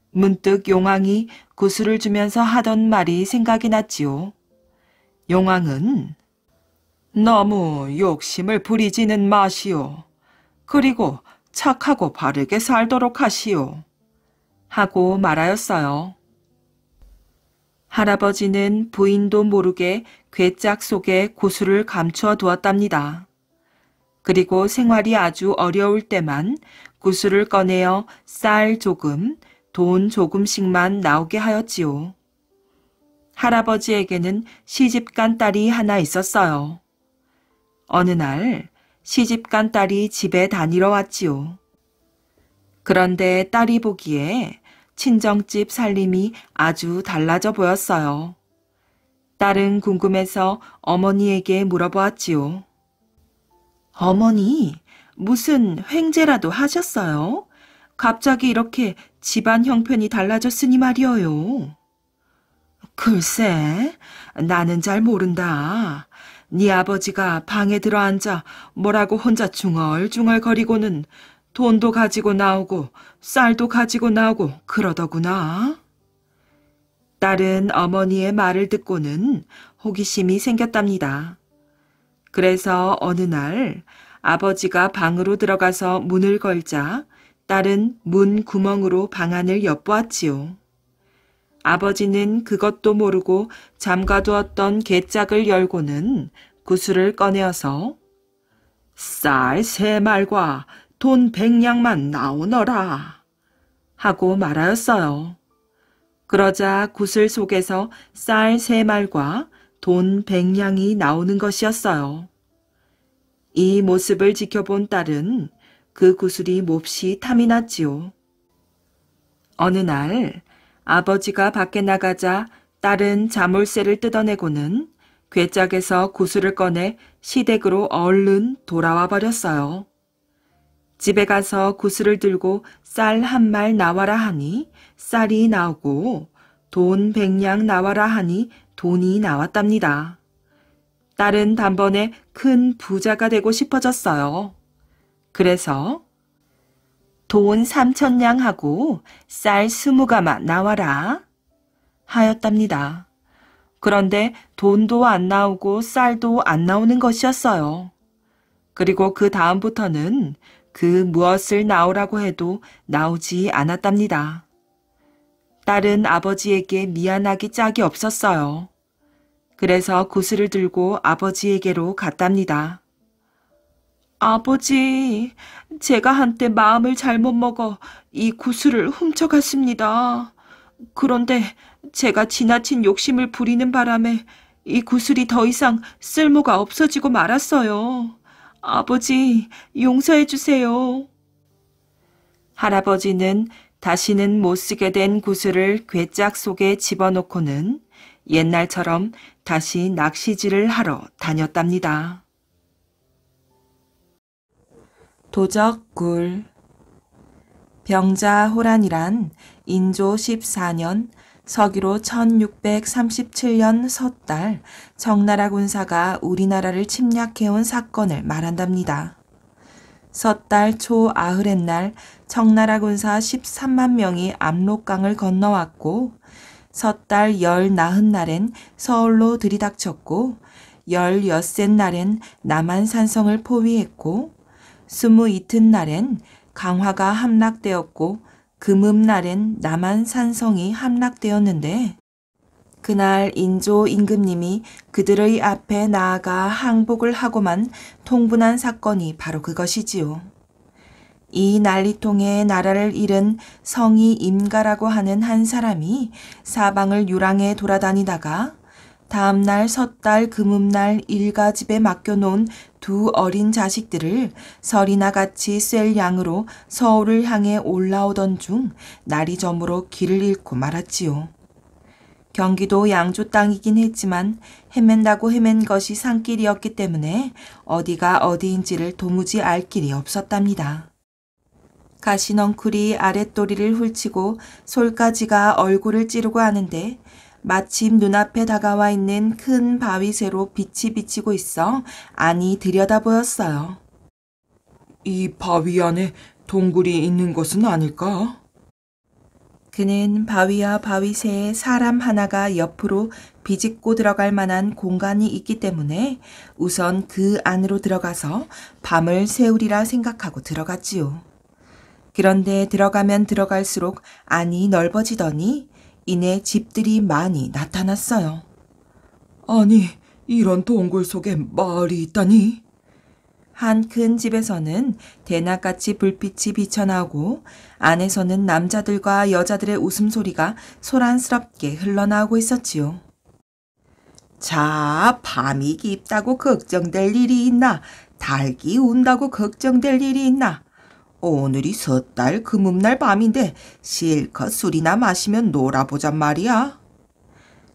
문득 용왕이 구슬을 주면서 하던 말이 생각이 났지요. 용왕은 너무 욕심을 부리지는 마시오. 그리고 착하고 바르게 살도록 하시오. 하고 말하였어요. 할아버지는 부인도 모르게 괴짝 속에 구슬을 감추어 두었답니다. 그리고 생활이 아주 어려울 때만 구슬을 꺼내어 쌀 조금, 돈 조금씩만 나오게 하였지요. 할아버지에게는 시집간 딸이 하나 있었어요. 어느 날 시집간 딸이 집에 다니러 왔지요. 그런데 딸이 보기에 친정집 살림이 아주 달라져 보였어요. 딸은 궁금해서 어머니에게 물어보았지요. 어머니, 무슨 횡재라도 하셨어요? 갑자기 이렇게 집안 형편이 달라졌으니 말이어요. 글쎄, 나는 잘 모른다. 네 아버지가 방에 들어앉아 뭐라고 혼자 중얼중얼거리고는 돈도 가지고 나오고 쌀도 가지고 나오고 그러더구나. 딸은 어머니의 말을 듣고는 호기심이 생겼답니다. 그래서 어느 날 아버지가 방으로 들어가서 문을 걸자 딸은 문 구멍으로 방 안을 엿보았지요. 아버지는 그것도 모르고 잠가두었던 괴짝을 열고는 구슬을 꺼내어서 쌀 3말과 돈 100냥만 나오너라 하고 말하였어요. 그러자 구슬 속에서 쌀 3말과 돈 100냥이 나오는 것이었어요. 이 모습을 지켜본 딸은 그 구슬이 몹시 탐이 났지요. 어느 날 아버지가 밖에 나가자 딸은 자물쇠를 뜯어내고는 괴짝에서 구슬을 꺼내 시댁으로 얼른 돌아와 버렸어요. 집에 가서 구슬을 들고 쌀 1말 나와라 하니 쌀이 나오고 돈 100냥 나와라 하니 돈이 나왔답니다. 딸은 단번에 큰 부자가 되고 싶어졌어요. 그래서 돈 3,000냥하고 쌀 20가마 나와라 하였답니다. 그런데 돈도 안 나오고 쌀도 안 나오는 것이었어요. 그리고 그 다음부터는 그 무엇을 나오라고 해도 나오지 않았답니다. 딸은 아버지에게 미안하기 짝이 없었어요. 그래서 구슬을 들고 아버지에게로 갔답니다. 아버지, 제가 한때 마음을 잘못 먹어 이 구슬을 훔쳐갔습니다. 그런데 제가 지나친 욕심을 부리는 바람에 이 구슬이 더 이상 쓸모가 없어지고 말았어요. 아버지, 용서해 주세요. 할아버지는 다시는 못 쓰게 된 구슬을 괴짝 속에 집어넣고는 옛날처럼 다시 낚시질을 하러 다녔답니다. 도적굴. 병자호란이란 인조 14년 서기로 1637년 섣달 청나라 군사가 우리나라를 침략해온 사건을 말한답니다. 섣달 초 아흐렛날 청나라 군사 13만 명이 압록강을 건너왔고 섣달 열 나흔 날엔 서울로 들이닥쳤고 열 엿새 날엔 남한산성을 포위했고 22튼 날엔 강화가 함락되었고 금음날엔 남한산성이 함락되었는데 그날 인조 임금님이 그들의 앞에 나아가 항복을 하고만 통분한 사건이 바로 그것이지요. 이 난리통에 나라를 잃은 성이 임가라고 하는 한 사람이 사방을 유랑해 돌아다니다가 다음날 섣달 금음날 일가 집에 맡겨놓은 두 어린 자식들을 설이나 같이 쐴 양으로 서울을 향해 올라오던 중 날이 저물어 길을 잃고 말았지요. 경기도 양조 땅이긴 했지만 헤맨다고 헤맨 것이 산길이었기 때문에 어디가 어디인지를 도무지 알 길이 없었답니다. 가시넝쿨이 아랫도리를 훌치고 솔가지가 얼굴을 찌르고 하는데 마침 눈앞에 다가와 있는 큰 바위 새로 빛이 비치고 있어 안이 들여다 보였어요. 이 바위 안에 동굴이 있는 것은 아닐까? 그는 바위와 바위 새에 사람 하나가 옆으로 비집고 들어갈 만한 공간이 있기 때문에 우선 그 안으로 들어가서 밤을 새우리라 생각하고 들어갔지요. 그런데 들어가면 들어갈수록 안이 넓어지더니 이내 집들이 많이 나타났어요. 아니, 이런 동굴 속에 마을이 있다니? 한 큰 집에서는 대낮같이 불빛이 비쳐나오고 안에서는 남자들과 여자들의 웃음소리가 소란스럽게 흘러나오고 있었지요. 자, 밤이 깊다고 걱정될 일이 있나? 닭이 운다고 걱정될 일이 있나? 오늘이 섣달 금음날 밤인데 실컷 술이나 마시면 놀아보잔 말이야.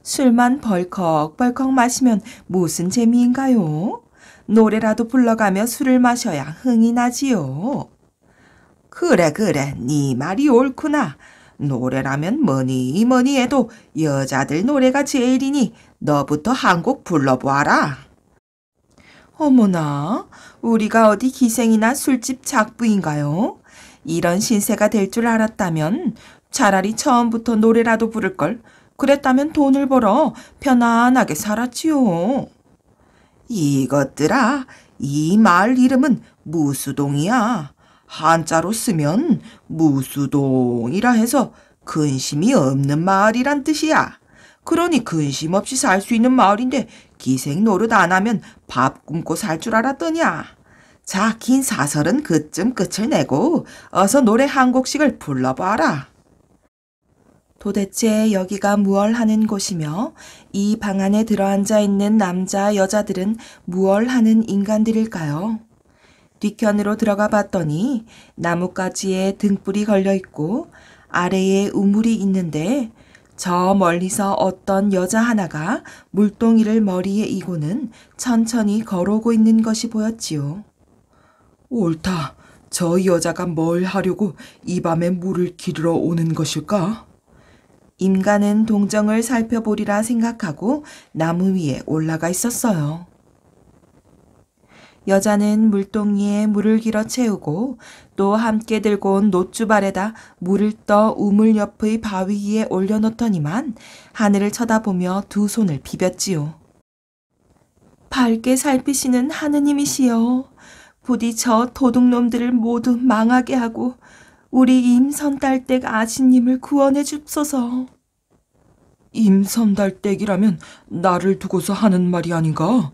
술만 벌컥벌컥 마시면 무슨 재미인가요? 노래라도 불러가며 술을 마셔야 흥이 나지요. 그래 네 말이 옳구나. 노래라면 뭐니 해도 여자들 노래가 제일이니 너부터 한 곡 불러보아라. 어머나, 우리가 어디 기생이나 술집 작부인가요? 이런 신세가 될 줄 알았다면 차라리 처음부터 노래라도 부를걸. 그랬다면 돈을 벌어 편안하게 살았지요. 이것들아, 이 마을 이름은 무수동이야. 한자로 쓰면 무수동이라 해서 근심이 없는 마을이란 뜻이야. 그러니 근심 없이 살 수 있는 마을인데 기생 노릇 안 하면 밥 굶고 살 줄 알았더냐. 자, 긴 사설은 그쯤 끝을 내고 어서 노래 한 곡씩을 불러봐라. 도대체 여기가 무얼 하는 곳이며 이 방 안에 들어앉아 있는 남자 여자들은 무얼 하는 인간들일까요? 뒤편으로 들어가 봤더니 나뭇가지에 등불이 걸려 있고 아래에 우물이 있는데 저 멀리서 어떤 여자 하나가 물동이를 머리에 이고는 천천히 걸어오고 있는 것이 보였지요. 옳다. 저 여자가 뭘 하려고 이 밤에 물을 기르러 오는 것일까? 임가는 동정을 살펴보리라 생각하고 나무 위에 올라가 있었어요. 여자는 물동이에 물을 길어 채우고 또 함께 들고 온 놋주발에다 물을 떠 우물 옆의 바위 위에 올려놓더니만 하늘을 쳐다보며 두 손을 비볐지요. 밝게 살피시는 하느님이시여, 부디 저 도둑놈들을 모두 망하게 하고 우리 임선달댁 아신님을 구원해 줍소서. 임선달댁이라면 나를 두고서 하는 말이 아닌가?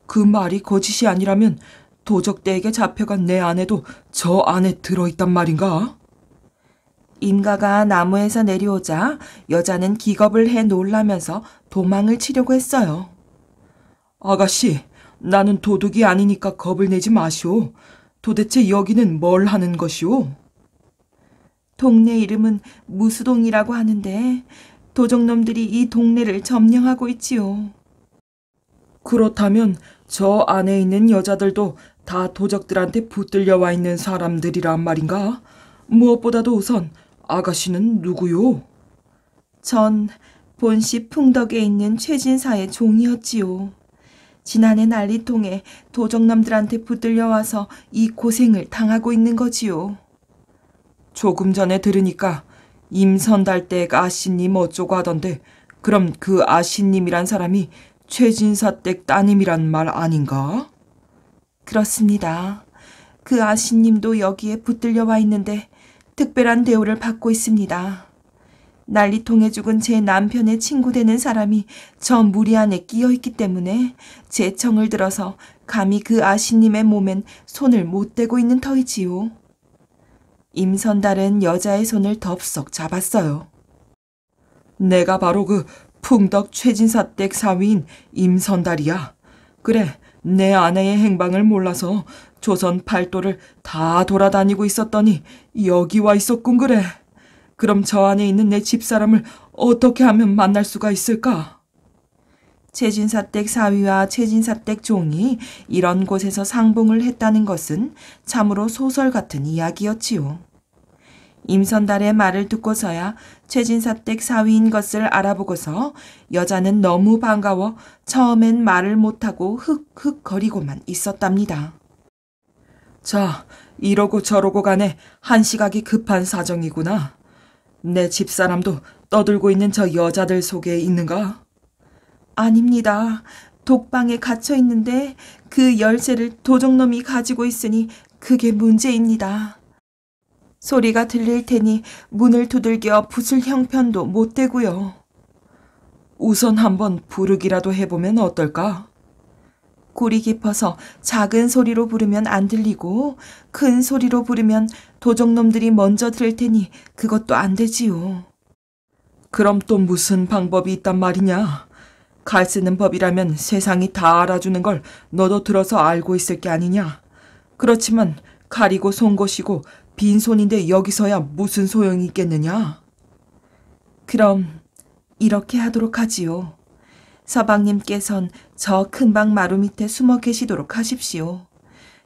그 말이 거짓이 아니라면 도적대에게 잡혀간 내 아내도 저 안에 들어있단 말인가? 임가가 나무에서 내려오자 여자는 기겁을 해 놀라면서 도망을 치려고 했어요. 아가씨, 나는 도둑이 아니니까 겁을 내지 마시오. 도대체 여기는 뭘 하는 것이오? 동네 이름은 무수동이라고 하는데 도적놈들이 이 동네를 점령하고 있지요. 그렇다면 저 안에 있는 여자들도 다 도적들한테 붙들려 와 있는 사람들이란 말인가? 무엇보다도 우선 아가씨는 누구요? 전 본시 풍덕에 있는 최진사의 종이었지요. 지난해 난리통에 도적놈들한테 붙들려와서 이 고생을 당하고 있는 거지요. 조금 전에 들으니까 임선달댁 아씨님 어쩌고 하던데 그럼 그 아씨님이란 사람이 최진사댁 따님이란 말 아닌가? 그렇습니다. 그 아씨님도 여기에 붙들려와 있는데 특별한 대우를 받고 있습니다. 난리통에 죽은 제 남편의 친구 되는 사람이 저 무리 안에 끼어있기 때문에 제 청을 들어서 감히 그 아씨님의 몸엔 손을 못 대고 있는 터이지요. 임선달은 여자의 손을 덥석 잡았어요. 내가 바로 그 풍덕 최진사댁 사위인 임선달이야. 그래, 내 아내의 행방을 몰라서 조선 팔도를 다 돌아다니고 있었더니 여기 와 있었군 그래. 그럼 저 안에 있는 내 집사람을 어떻게 하면 만날 수가 있을까? 최진사댁 사위와 최진사댁 종이 이런 곳에서 상봉을 했다는 것은 참으로 소설 같은 이야기였지요. 임선달의 말을 듣고서야 최진사댁 사위인 것을 알아보고서 여자는 너무 반가워 처음엔 말을 못하고 흑흑거리고만 있었답니다. 자, 이러고 저러고 간에 한시각이 급한 사정이구나. 내 집사람도 떠들고 있는 저 여자들 속에 있는가? 아닙니다. 독방에 갇혀 있는데 그 열쇠를 도적놈이 가지고 있으니 그게 문제입니다. 소리가 들릴 테니 문을 두들겨 부술 형편도 못 되고요. 우선 한번 부르기라도 해보면 어떨까? 골이 깊어서 작은 소리로 부르면 안 들리고 큰 소리로 부르면 도적놈들이 먼저 들을 테니 그것도 안 되지요. 그럼 또 무슨 방법이 있단 말이냐? 갈 쓰는 법이라면 세상이 다 알아주는 걸 너도 들어서 알고 있을 게 아니냐? 그렇지만 가리고 송곳이고 빈손인데 여기서야 무슨 소용이 있겠느냐? 그럼 이렇게 하도록 하지요. 서방님께선 저 큰 방 마루 밑에 숨어 계시도록 하십시오.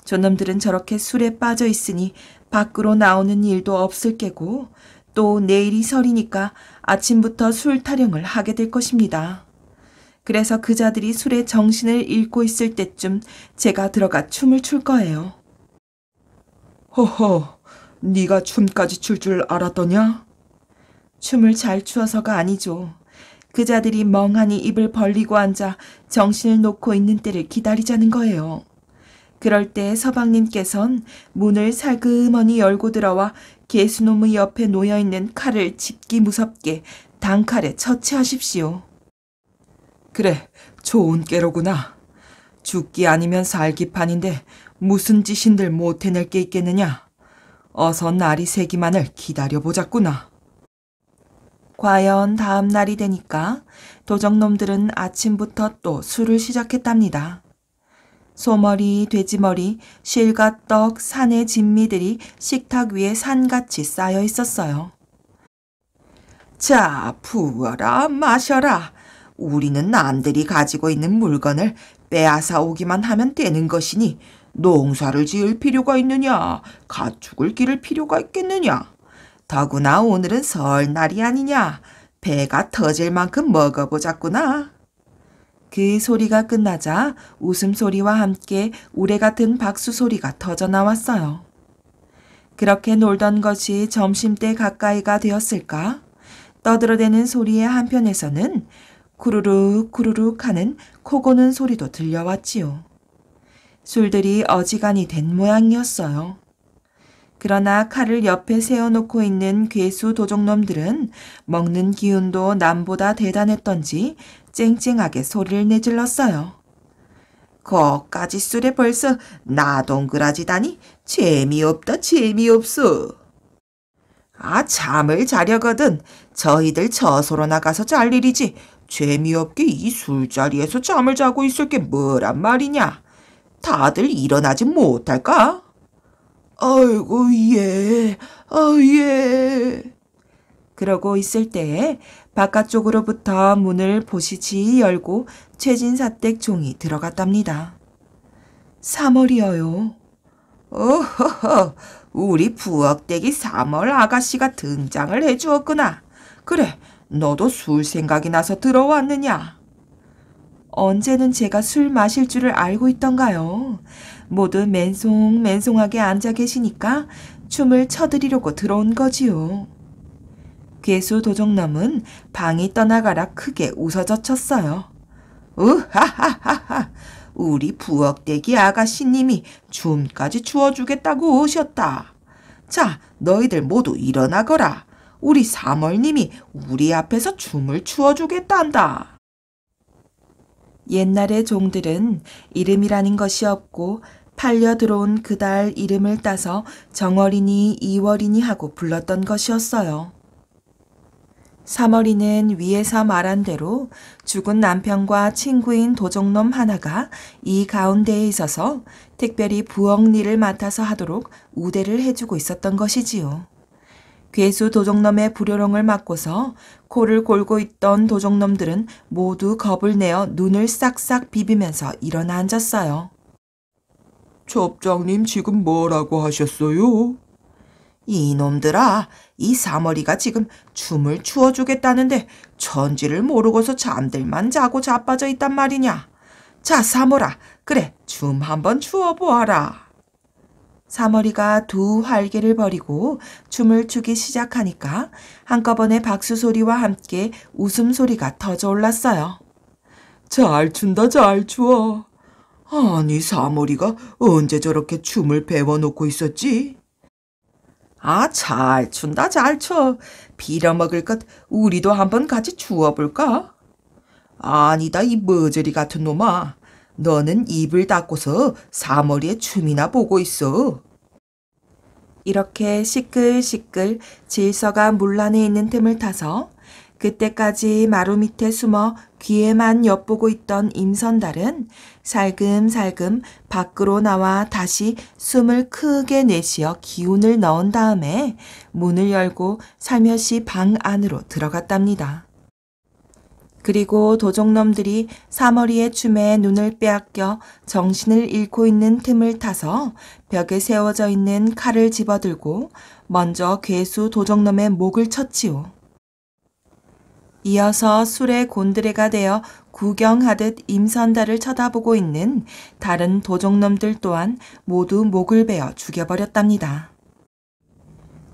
저놈들은 저렇게 술에 빠져 있으니 밖으로 나오는 일도 없을 게고 또 내일이 설이니까 아침부터 술 타령을 하게 될 것입니다. 그래서 그자들이 술에 정신을 잃고 있을 때쯤 제가 들어가 춤을 출 거예요. 허허, 네가 춤까지 출 줄 알았더냐? 춤을 잘 추어서가 아니죠. 그자들이 멍하니 입을 벌리고 앉아 정신을 놓고 있는 때를 기다리자는 거예요. 그럴 때 서방님께선 문을 살그머니 열고 들어와 개수놈의 옆에 놓여있는 칼을 짚기 무섭게 단칼에 처치하십시오. 그래, 좋은 깨로구나. 죽기 아니면 살기 판인데 무슨 짓인들 못 해낼 게 있겠느냐. 어서 날이 새기만을 기다려보자꾸나. 과연 다음 날이 되니까 도적놈들은 아침부터 또 술을 시작했답니다. 소머리, 돼지머리, 실과 떡, 산의 진미들이 식탁 위에 산같이 쌓여 있었어요. 자, 부어라, 마셔라. 우리는 남들이 가지고 있는 물건을 빼앗아 오기만 하면 되는 것이니 농사를 지을 필요가 있느냐, 가축을 기를 필요가 있겠느냐. 더구나 오늘은 설날이 아니냐. 배가 터질 만큼 먹어보자꾸나. 그 소리가 끝나자 웃음소리와 함께 우레 같은 박수소리가 터져 나왔어요. 그렇게 놀던 것이 점심때 가까이가 되었을까? 떠들어대는 소리의 한편에서는 구르륵 구르륵 하는 코 고는 소리도 들려왔지요. 술들이 어지간히 된 모양이었어요. 그러나 칼을 옆에 세워놓고 있는 괴수 도적놈들은 먹는 기운도 남보다 대단했던지 쨍쨍하게 소리를 내질렀어요. 거까지 술에 벌써 나동그라지다니 재미없다 재미없어. 아, 잠을 자려거든. 저희들 저소로 나가서 잘 일이지. 재미없게 이 술자리에서 잠을 자고 있을 게 뭐란 말이냐. 다들 일어나지 못할까? 아이고, 예, 예. 그러고 있을 때에 바깥쪽으로부터 문을 보시지 열고 최진사댁 종이 들어갔답니다. 3월이어요. 어허허, 우리 부엌댁이 3월 아가씨가 등장을 해주었구나. 그래, 너도 술 생각이 나서 들어왔느냐? 언제는 제가 술 마실 줄을 알고 있던가요. 모두 맨송맨송하게 앉아 계시니까 춤을 춰드리려고 들어온 거지요. 괴수 도적놈은 방이 떠나가라 크게 웃어젖혔어요. 으하하하하, 우리 부엌대기 아가씨님이 춤까지 추어주겠다고 오셨다. 자, 너희들 모두 일어나거라. 우리 사멀님이 우리 앞에서 춤을 추어주겠단다. 옛날의 종들은 이름이라는 것이 없고 팔려 들어온 그달 이름을 따서 정월이니 이월이니 하고 불렀던 것이었어요. 사머리는 위에서 말한 대로 죽은 남편과 친구인 도적놈 하나가 이 가운데에 있어서 특별히 부엌 일을 맡아서 하도록 우대를 해주고 있었던 것이지요. 괴수 도적놈의 불효령을 맞고서 코를 골고 있던 도적놈들은 모두 겁을 내어 눈을 싹싹 비비면서 일어나 앉았어요. 첩장님 지금 뭐라고 하셨어요? 이놈들아, 이 사머리가 지금 춤을 추어주겠다는데 천지를 모르고서 잠들만 자고 자빠져 있단 말이냐. 자, 사머라, 그래, 춤 한번 추어보아라. 사머리가 두 활개를 벌이고 춤을 추기 시작하니까 한꺼번에 박수 소리와 함께 웃음소리가 터져 올랐어요. 잘 춘다, 잘 추어. 아니, 사머리가 언제 저렇게 춤을 배워놓고 있었지? 아, 잘 춘다, 잘 춰. 빌어먹을 것 우리도 한번 같이 추어볼까? 아니다, 이 머저리 같은 놈아. 너는 입을 닫고서 사머리의 춤이나 보고 있어. 이렇게 시끌시끌 질서가 문란해 있는 틈을 타서 그때까지 마루 밑에 숨어 귀에만 엿보고 있던 임선달은 살금살금 밖으로 나와 다시 숨을 크게 내쉬어 기운을 넣은 다음에 문을 열고 살며시 방 안으로 들어갔답니다. 그리고 도적놈들이 사머리의 춤에 눈을 빼앗겨 정신을 잃고 있는 틈을 타서 벽에 세워져 있는 칼을 집어들고 먼저 괴수 도적놈의 목을 쳤지요. 이어서 술의 곤드레가 되어 구경하듯 임선달을 쳐다보고 있는 다른 도적놈들 또한 모두 목을 베어 죽여버렸답니다.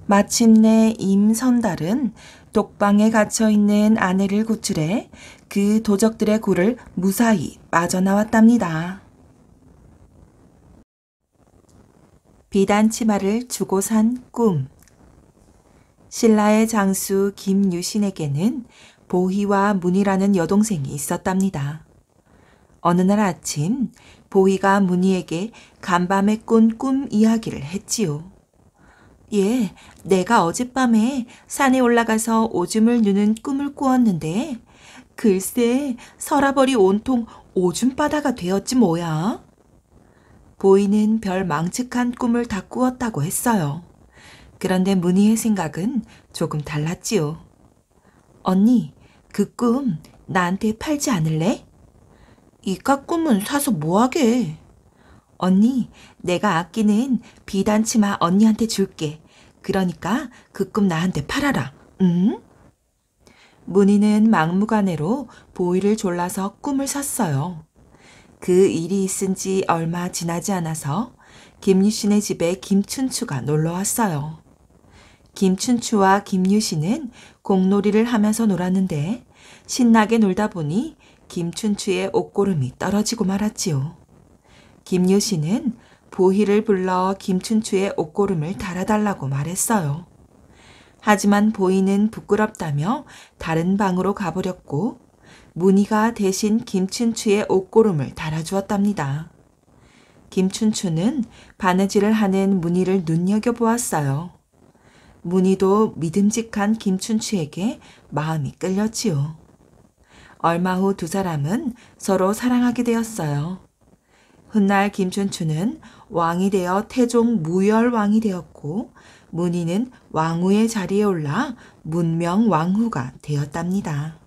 마침내 임선달은 독방에 갇혀있는 아내를 구출해 그 도적들의 굴을 무사히 빠져나왔답니다. 비단치마를 주고 산 꿈. 신라의 장수 김유신에게는 보희와 문희라는 여동생이 있었답니다. 어느 날 아침 보희가 문희에게 간밤에 꾼 꿈 이야기를 했지요. 예, 내가 어젯밤에 산에 올라가서 오줌을 누는 꿈을 꾸었는데 글쎄 서라벌이 온통 오줌바다가 되었지 뭐야. 보이는 별 망측한 꿈을 다 꾸었다고 했어요. 그런데 문희의 생각은 조금 달랐지요. 언니, 그 꿈 나한테 팔지 않을래? 이깟 꿈은 사서 뭐하게. 언니, 내가 아끼는 비단치마 언니한테 줄게. 그러니까 그 꿈 나한테 팔아라. 응? 문희는 막무가내로 보희를 졸라서 꿈을 샀어요. 그 일이 있은 지 얼마 지나지 않아서 김유신의 집에 김춘추가 놀러왔어요. 김춘추와 김유신은 공놀이를 하면서 놀았는데 신나게 놀다 보니 김춘추의 옷고름이 떨어지고 말았지요. 김유신은 보희를 불러 김춘추의 옷고름을 달아달라고 말했어요. 하지만 보희는 부끄럽다며 다른 방으로 가버렸고 문희가 대신 김춘추의 옷고름을 달아주었답니다. 김춘추는 바느질을 하는 문희를 눈여겨보았어요. 문희도 믿음직한 김춘추에게 마음이 끌렸지요. 얼마 후 두 사람은 서로 사랑하게 되었어요. 훗날 김춘추는 왕이 되어 태종 무열왕이 되었고 문희는 왕후의 자리에 올라 문명왕후가 되었답니다.